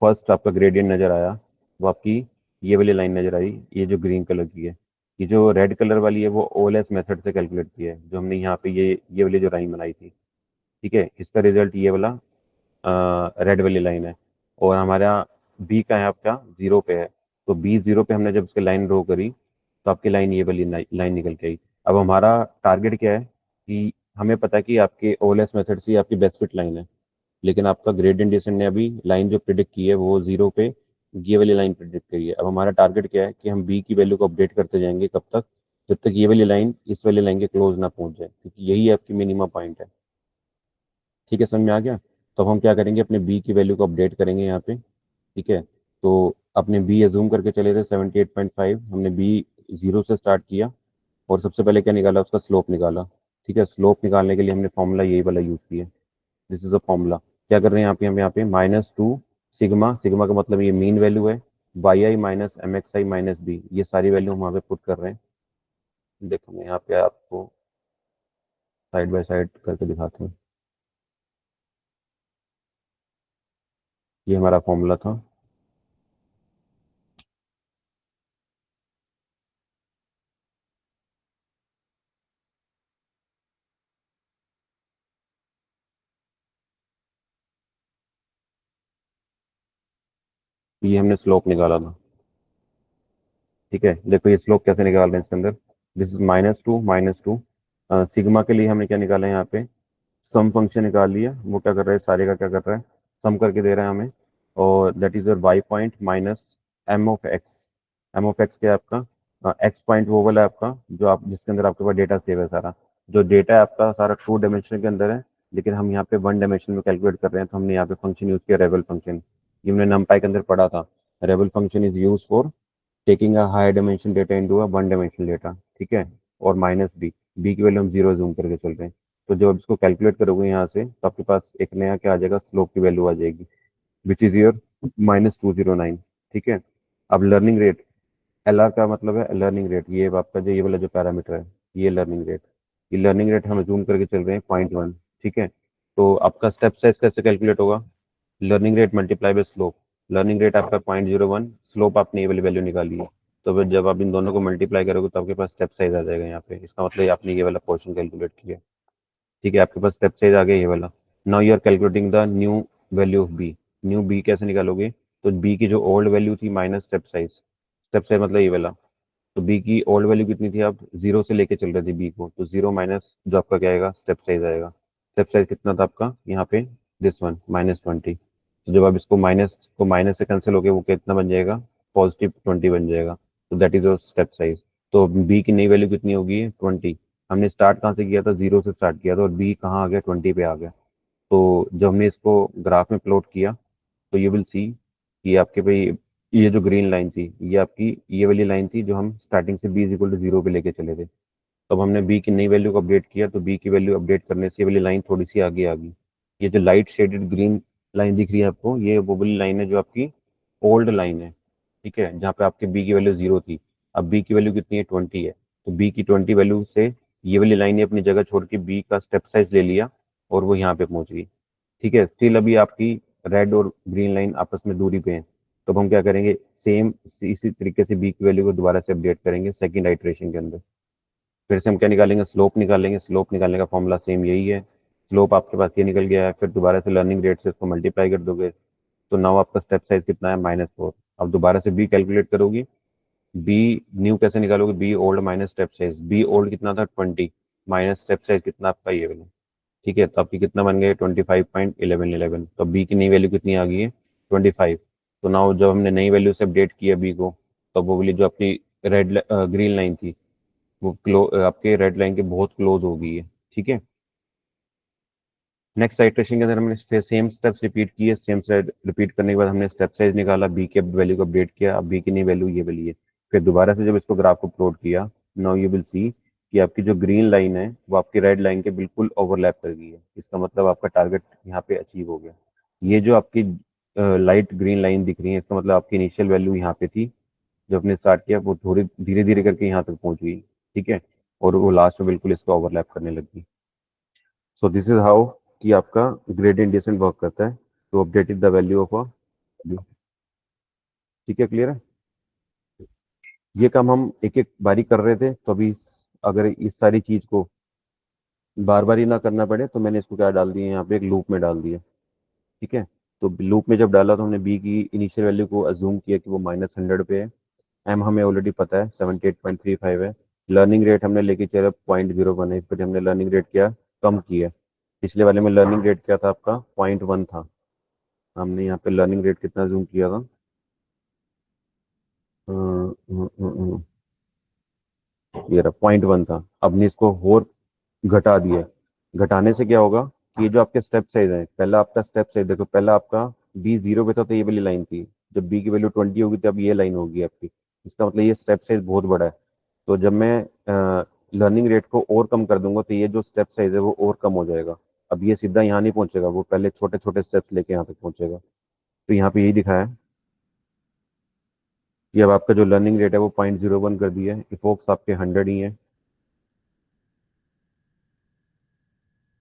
फर्स्ट आपका ग्रेडियंट नज़र आया, वो आपकी ये वाली लाइन नज़र आई, ये जो ग्रीन कलर की है। ये जो रेड कलर वाली है वो ओएलएस मेथड से कैलकुलेट की है, जो हमने यहाँ पे ये वाली जो लाइन बनाई थी। ठीक है, इसका रिजल्ट ये वाला रेड वाली लाइन है, और हमारा बी का है आपका 0 पे है। तो बी 0 पे हमने जब उसकी लाइन ड्रॉ करी, तो आपकी लाइन ये वाली लाइन निकल के आई। अब हमारा टारगेट क्या है कि हमें पता है कि आपके ओएलएस मेथड से आपकी बेस्ट फिट लाइन है, लेकिन आपका ग्रेडियंट डिसेंट ने अभी लाइन जो प्रिडिक्ट की है वो 0 पे ये वाली लाइन प्रिडिक्ट करी है। अब हमारा टारगेट क्या है कि हम बी की वैल्यू को अपडेट करते जाएंगे, कब तक, जब तक ये वाली लाइन इस वाली लाइन के क्लोज ना पहुंच जाए, क्योंकि यही आपकी मिनिमम पॉइंट है। ठीक है, समझ में आ गया। तो अब हम क्या करेंगे, अपने बी की वैल्यू को अपडेट करेंगे यहाँ पे। ठीक है, तो अपने बी एज्यूम करके चले थे 78.5, हमने बी 0 से स्टार्ट किया, और सबसे पहले क्या निकाला, उसका स्लोप निकाला। ठीक है, स्लोप निकालने के लिए हमने फॉर्मूला यही वाला यूज़ किया, दिस इज अ फॉर्मूला। क्या कर रहे हैं यहाँ पे, हम यहाँ पे -2 सिग्मा, सिग्मा का मतलब ये मीन वैल्यू है, वाई आई माइनस एम एक्स आई माइनस बी, ये सारी वैल्यू हम वहाँ पे पुट कर रहे हैं। देखो मैं यहाँ पे आपको साइड बाय साइड करके दिखाता हूँ। ये हमारा फॉर्मूला था। ये हमने स्लोप निकाला था। ठीक है, देखो ये स्लोप कैसे निकाल रहे हैं इसके अंदर। दिस इज -2 सिग्मा के लिए हमने क्या निकाला है यहाँ पे, सम फंक्शन निकाल लिया। वो क्या कर रहा है, सारे का क्या कर रहा है, सम करके दे रहा है हमें। और that is your Y point minus m of x। m of x क्या है आपका, एक्स पॉइंट वो वाला है आपका जो आप जिसके अंदर आपके पास डेटा सेव है सारा। जो डेटा है आपका सारा 2 डायमेंशन के अंदर है, लेकिन हम यहाँ पे 1 डायमेंशन में कैलकुलेट कर रहे हैं, तो हमने यहाँ पे फंक्शन यूज किया रेबल फंक्शन। ये हमने नमपाई के अंदर पढ़ा था। Rebel function is use for taking a high dimension data into a 1 dimensional data, ठीक है। और माइनस बी की वैल्यू हम 0 जूम करके चल रहे हैं। तो जब आप इसको कैलकुलेट करोगे यहाँ से, तो आपके पास एक नया क्या आ जाएगा, स्लोप की वैल्यू आ जाएगी, विच इज योर -209। ठीक है। अब लर्निंग रेट, LR का मतलब है लर्निंग रेट, ये आपका जो ये वाला जो पैरामीटर है, ये लर्निंग रेट। ये लर्निंग रेट हम जूम करके चल रहे हैं 0.1। ठीक है। तो आपका स्टेप साइज कैसे कैलकुलेट होगा, learning rate multiply by slope. Learning rate आपका 0.01, स्लोप आपने ये वाली वैल्यू निकाली है। तो फिर जब आप इन दोनों को मल्टीप्लाई करोगे तो आपके पास स्टेप साइज आ जाएगा यहाँ पे। इसका मतलब ये आपने ये वाला पोर्शन कैलकुलेट किया। ठीक है, आपके पास स्टेप साइज आ गया ये वाला। Now you are calculating the new value of B. New B कैसे निकालोगे, तो बी की जो ओल्ड वैल्यू थी माइनस स्टेप साइज मतलब ये वाला। तो बी की ओल्ड वैल्यू कितनी थी, आप 0 से लेके चल रहे थे बी को, तो 0 माइनस जो आपका क्या आएगा, स्टेप साइज आएगा। स्टेप साइज कितना था आपका यहाँ पे, दिस वन -20। तो जब आप इसको माइनस से कैंसिल होके वो कितना बन जाएगा, +20 बन जाएगा। तो that is your step size. तो बी की नई वैल्यू कितनी होगी, 20। हमने स्टार्ट कहाँ से किया था, 0 से स्टार्ट किया था, और बी कहाँ आ गया, 20 पे आ गया। तो जब हमने इसको ग्राफ में प्लॉट किया, तो यू विल सी कि आपके भाई ये जो ग्रीन लाइन थी, ये आपकी ये वाली लाइन थी जो हम स्टार्टिंग से बी इज इक्वल टू 0 पे लेके चले थे। तब हमने बी की नई वैल्यू को अपडेट किया, तो बी की वैल्यू अपडेट करने से ये वाली लाइन थोड़ी सी आगे आ गई। ये जो लाइट शेडेड ग्रीन लाइन दिख रही है आपको, ये वो वाली लाइन है जो आपकी ओल्ड लाइन है। ठीक है, जहाँ पे आपके बी की वैल्यू 0 थी। अब बी की वैल्यू कितनी है, 20 है। तो बी की 20 वैल्यू से ये वाली लाइन ने अपनी जगह छोड़ के बी का स्टेप साइज ले लिया, और वो यहाँ पे पहुंच गई। ठीक है, स्टिल अभी आपकी रेड और ग्रीन लाइन आपस में दूरी पे है। तो अब हम क्या करेंगे, सेम इसी तरीके से बी की वैल्यू को दोबारा से अपडेट करेंगे सेकंड आइट्रेशन के अंदर। फिर से हम क्या निकालेंगे, स्लोप निकालेंगे। स्लोप निकालने का फॉर्मूला सेम यही है। स्लोप आपके पास ये निकल गया है, फिर दोबारा से लर्निंग रेट से इसको मल्टीप्लाई कर दोगे। तो नाउ आपका स्टेप साइज कितना है, -4। अब दोबारा से बी कैलकुलेट करोगे। बी न्यू कैसे निकालोगे, B old minus step size. B old कितना था, 20, माइनस स्टेप साइज कितना आपका ये वाला। ठीक है, तो आपकी कितना बन गए, 25.1111। तो बी की नई वैल्यू कितनी आ गई है, 25। तो नाउ जब हमने नई वैल्यू से अपडेट किया बी को, तो वो वाली जो अपनी रेड ग्रीन लाइन थी, वो आपके रेड लाइन के बहुत क्लोज हो गई है। ठीक है। नेक्स्ट आइट्रेशन के अंदर हमने सेम स्टेप्स रिपीट किए। सेम स्टेप रिपीट करने के बाद हमने स्टेप साइज निकाला, बी के वैल्यू को अपडेट किया। अब बी की नई वैल्यू ये वाली है। फिर दोबारा से जब इसको ग्राफ को प्लॉट किया, नाउ यू विल सी कि आपकी जो ग्रीन लाइन है वो आपकी रेड लाइन के बिल्कुल ओवरलैप कर गई है। इसका मतलब आपका टारगेट यहाँ पे अचीव हो गया। ये जो आपकी लाइट ग्रीन लाइन दिख रही है, इसका मतलब आपकी इनिशियल वैल्यू यहाँ पे थी, जो आपने स्टार्ट किया वो थोड़ी धीरे धीरे करके यहाँ तक पहुंच गई। ठीक है, और वो लास्ट में बिल्कुल इसको ओवरलैप करने लगी। सो दिस इज हाउ कि आपका ग्रेडियंट डिसेंट वर्क करता है to update the value of a. ठीक है, क्लियर है। ये काम हम एक एक बारी कर रहे थे, तो अभी अगर इस सारी चीज को बार बार ही ना करना पड़े, तो मैंने इसको क्या डाल दिया, यहाँ पे एक लूप में डाल दिया। ठीक है। तो लूप में जब डाला, तो हमने बी की इनिशियल वैल्यू को अज्यूम किया कि वो -100 पे है। एम हमें ऑलरेडी पता है 78.35 है। लर्निंग रेट हमने लेके चला 0.01 है, फिर हमने लर्निंग रेट क्या कम किया। पिछले वाले में लर्निंग रेट क्या था आपका, 0.1 था। हमने यहाँ पे लर्निंग रेट कितना जूम किया था, ये रहा 0.1 था। अब ने इसको और घटा दिया। घटाने से क्या होगा कि ये जो आपके स्टेप साइज है, पहला आपका स्टेप साइज देखो, पहला आपका बी 0 पे था तो ये वाली लाइन थी। जब बी की वैल्यू 20 होगी तो अब ये लाइन होगी आपकी। इसका मतलब ये स्टेप साइज बहुत बड़ा है। तो जब मैं लर्निंग रेट को और कम कर दूंगा, तो ये जो स्टेप साइज है वो और कम हो जाएगा। अब ये सीधा यहाँ नहीं पहुंचेगा, वो पहले छोटे छोटे स्टेप्स लेके यहाँ तक पहुंचेगा। तो यहाँ पे यही दिखाया है कि अब आपका जो लर्निंग रेट है वो 0.01 कर दिया है। इफोक्स आपके 100 ही है।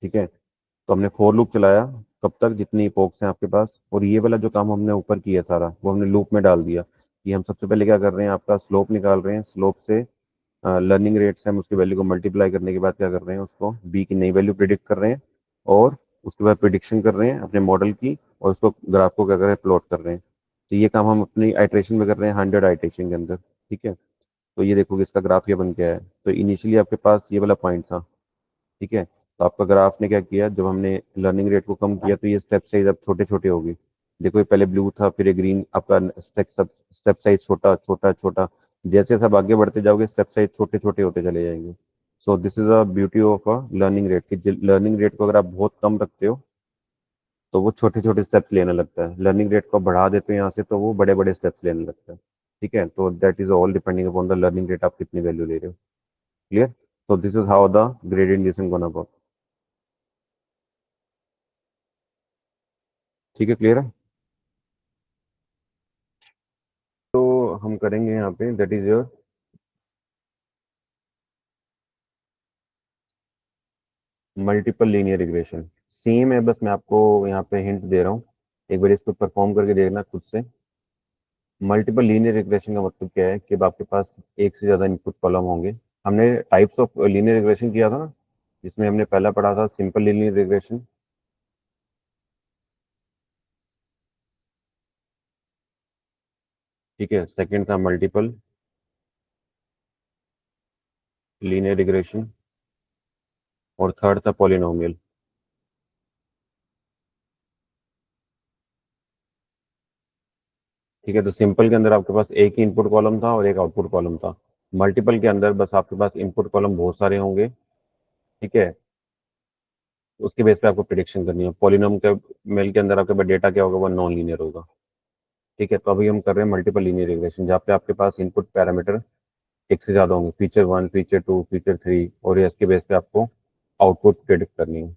ठीक है। तो हमने फोर लूप चलाया कब तक, जितनी इपोक्स हैं आपके पास। और ये वाला जो काम हमने ऊपर किया सारा, वो हमने लूप में डाल दिया। कि हम सबसे पहले क्या कर रहे हैं, आपका स्लोप निकाल रहे हैं। स्लोप से लर्निंग रेट से हम उसकी वैल्यू को मल्टीप्लाई करने के बाद क्या कर रहे हैं, उसको बी की नई वैल्यू प्रिडिक्ट कर रहे हैं। और उसके बाद प्रिडिक्शन कर रहे हैं अपने मॉडल की, और उसको ग्राफ को क्या कर रहे हैं, प्लॉट कर रहे हैं। तो ये काम हम अपनी आइट्रेशन में कर रहे हैं, 100 आइट्रेशन के अंदर। ठीक है। तो ये देखो कि इसका ग्राफ ये बन गया है। तो इनिशियली आपके पास ये वाला पॉइंट था, ठीक है। तो आपका ग्राफ ने क्या किया, जब हमने लर्निंग रेट को कम किया तो ये स्टेप साइज अब छोटे छोटे हो गए। देखो ये पहले ब्लू था, फिर ये ग्रीन, आपका स्टेप साइज छोटा छोटा छोटा। जैसे जैसे आप आगे बढ़ते जाओगे स्टेप साइज छोटे छोटे होते चले जाएंगे। सो this is a beauty of a learning rate कि लर्निंग रेट को अगर आप बहुत कम रखते हो तो वो छोटे छोटे स्टेप्स लेने लगता है। लर्निंग रेट को बढ़ा देते हो यहाँ से तो वो बड़े बड़े स्टेप्स लेने लगता है। ठीक है, तो that is all depending upon the learning rate, आप कितनी वैल्यू ले रहे हो। Clear? So this is how the gradient descent gonna work. ठीक है, क्लियर है? तो हम करेंगे यहाँ पे that is your multiple linear regression. Same है, बस मैं आपको यहाँ पे हिंट दे रहा हूँ। एक बार इसको परफॉर्म करके देखना खुद से। मल्टीपल लीनियर रिग्रेशन का मतलब क्या है कि अब आपके पास एक से ज़्यादा इनपुट कॉलम होंगे। हमने टाइप्स ऑफ लीनियर रिग्रेशन किया था ना, जिसमें हमने पहला पढ़ा था सिंपल लीनियर रिग्रेशन। ठीक है, सेकंड था मल्टीपल लीनियर रिग्रेशन, और थर्ड था पॉलिनोमियल। ठीक है, तो सिंपल के अंदर आपके पास एक ही इनपुट कॉलम था और एक आउटपुट कॉलम था। मल्टीपल के अंदर बस आपके पास इनपुट कॉलम बहुत सारे होंगे। ठीक है, उसके बेस पे आपको प्रिडिक्शन करनी है। पॉलिनोम के मेल के अंदर आपके पास डेटा क्या होगा, वो नॉन लीनियर होगा। ठीक है, तो अभी हम कर रहे हैं मल्टीपल लीनियर रिग्रेशन, जहाँ पे आपके पास इनपुट पैरामीटर एक से ज्यादा होंगे, feature one, feature two, feature three, और ये इसके बेस पे आपको आउटपुट प्रिडिक्ट करनी है।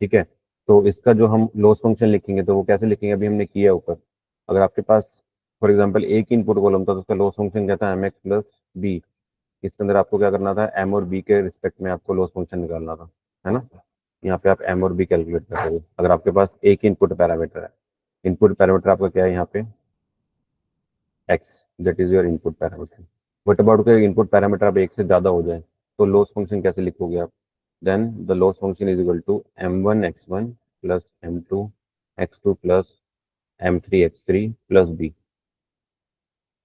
ठीक है, तो इसका जो हम लॉस फंक्शन लिखेंगे तो वो कैसे लिखेंगे, अभी हमने किया है ऊपर। अगर आपके पास फॉर एग्जाम्पल एक इनपुट कॉलम था तो उसका लॉस फंक्शन क्या था, एम एक्स प्लस बी। इसके अंदर आपको क्या करना था, एम और बी के रिस्पेक्ट में आपको लॉस फंक्शन निकालना था, है ना। यहाँ पे आप एम और बी कैलकुलेट कर रहे हो अगर आपके पास एक इनपुट पैरामीटर है। इनपुट पैरामीटर आपका क्या है यहाँ पे, x, that is your input parameter. But about के इनपुट पैरामीटर अब एक से ज़्यादा हो जाए तो लॉस फंक्शन कैसे लिखोगे आप, then the loss function is equal to m1 x1 plus m2 x2 plus m3 x3 plus b।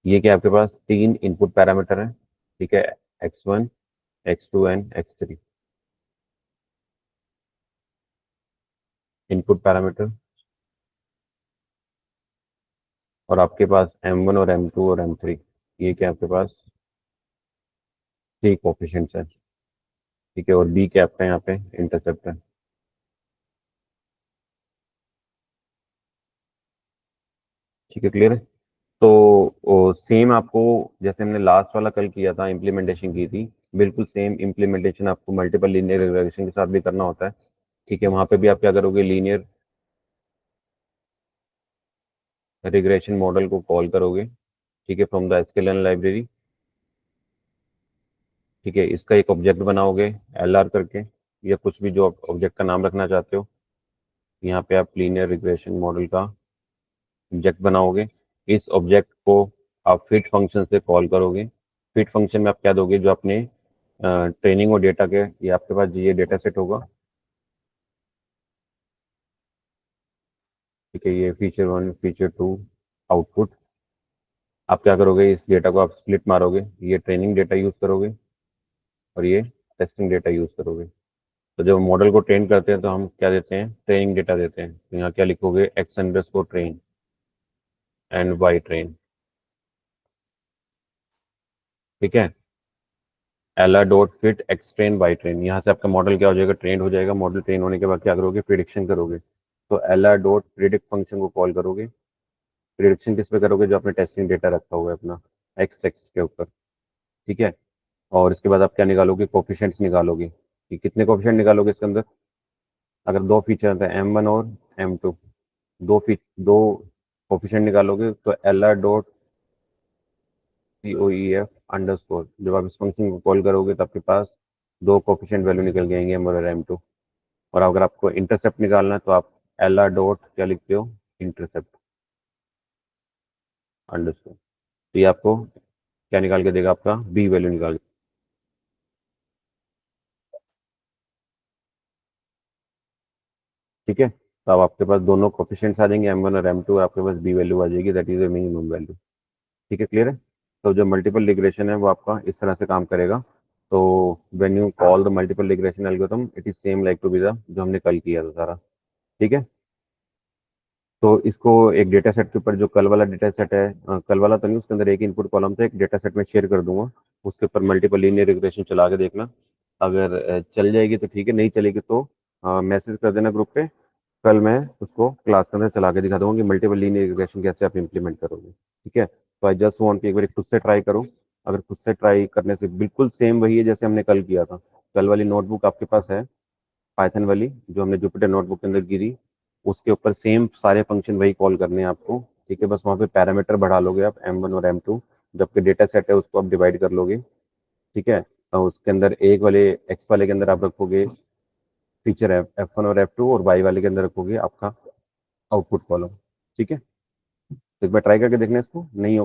ये क्या आपके पास तीन इनपुट पैरामीटर हैं, ठीक है, x1 x2 and x3 input parameter. और आपके पास m1 और m2 और m3, ये क्या आपके पास थ्री कोफिशिएंट्स है। ठीक है, और b क्या आपका यहाँ पे इंटरसेप्ट है। ठीक है, क्लियर है? तो सेम आपको जैसे हमने लास्ट वाला कल किया था, इम्प्लीमेंटेशन की थी, बिल्कुल सेम इम्प्लीमेंटेशन आपको मल्टीपल लीनियर रिग्रेशन के साथ भी करना होता है। ठीक है, वहां पे भी आप क्या करोगे, लीनियर रिग्रेशन मॉडल को कॉल करोगे। ठीक है, फ्रॉम द sklearn लाइब्रेरी। ठीक है, इसका एक ऑब्जेक्ट बनाओगे एल आर करके, या कुछ भी जो ऑब्जेक्ट का नाम रखना चाहते हो। यहाँ पे आप लीनियर रिग्रेशन मॉडल का ऑब्जेक्ट बनाओगे। इस ऑब्जेक्ट को आप फिट फंक्शन से कॉल करोगे। फिट फंक्शन में आप क्या दोगे, जो अपने ट्रेनिंग और डेटा के, ये आपके पास ये डेटा सेट होगा। ठीक है, ये feature one, feature two, output. आप क्या करोगे, इस डेटा को आप स्प्लिट मारोगे, ये ट्रेनिंग डेटा यूज करोगे और ये टेस्टिंग डेटा यूज करोगे। तो जब मॉडल को ट्रेन करते हैं तो हम क्या देते हैं, ट्रेनिंग डेटा देते हैं। तो यहाँ क्या लिखोगे, X underscore train and Y train. ठीक है, L R dot fit X train Y train, यहाँ से आपका मॉडल क्या हो जाएगा, ट्रेन हो जाएगा। मॉडल ट्रेन होने के बाद क्या करोगे, प्रिडिक्शन करोगे। तो L R dot predict function को कॉल करोगे। प्रिडिक्शन किस पे करोगे, जो आपने टेस्टिंग डेटा रखा हुआ है अपना एक्स एक्स के ऊपर। ठीक है, और इसके बाद आप क्या निकालोगे, कोफिशिएंट्स निकालोगे कि कितने कोफिशिएंट निकालोगे इसके अंदर। अगर दो फीचर हैं M1 और M2, दो कोफिशिएंट निकालोगे तो एल आर डॉट सी ओ ई एफ अंडर स्कोर, जब आप इस फंक्शन को कॉल करोगे तो आपके पास दो कोफिशिएंट वैल्यू निकल जाएंगे, M1 और M2। और अगर आपको इंटरसेप्ट निकालना है तो आप एल आर डॉट क्या लिखते हो, इंटरसेप्ट अंडर स्कोर। तो ये आपको क्या निकाल के देगा, आपका बी वैल्यू निकाल। ठीक है, तो अब आपके पास दोनों कोफिशिएंट्स आ जाएंगे M1 और M2, और आपके पास बी वैल्यू आ जाएगी, that is the minimum value. ठीक है, क्लियर है? तो जो मल्टीपल रिग्रेशन है वो आपका इस तरह से काम करेगा। तो when you call the multiple regression algorithm it is same like to be the जो हमने कल किया था सारा। ठीक है। तो इसको एक डेटा सेट के ऊपर, जो कल वाला डेटा सेट है, कल वाला तो नहीं, उसके अंदर एक इनपुट कॉलम था, एक डेटा सेट में शेयर कर दूंगा। उसके ऊपर मल्टीपल लीनियर रिग्रेशन चला के देखना। अगर चल जाएगी तो ठीक है, नहीं चलेगी तो मैसेज कर देना ग्रुप पे। कल मैं उसको क्लास के अंदर चला के दिखा दूंगा कि मल्टीपल लीनियर रिग्रेशन कैसे आप इंप्लीमेंट करोगे। ठीक है। तो आई जस्ट वांट कि एक बार खुद से ट्राई करो। अगर खुद से ट्राई करने से बिल्कुल सेम वही है जैसे हमने कल किया था। कल वाली नोटबुक आपके पास है, पाइथन वाली जो हमने जुपिटर नोटबुक के अंदर गिरी, उसके ऊपर सेम सारे फंक्शन वही कॉल करने हैं आपको। ठीक है। बस वहाँ पे पैरामीटर बढ़ा लोगे आप M1 और M2, जो आपके डेटा सेट है उसको आप डिवाइड कर लोगे। ठीक है। और उसके अंदर एक वाले एक्स वाले के अंदर आप रखोगे फीचर F1 और F2, और वाई वाले के अंदर रखोगे आपका आउटपुट कॉलम। ठीक है। तो एक बार ट्राई करके देखना इसको, नहीं होगा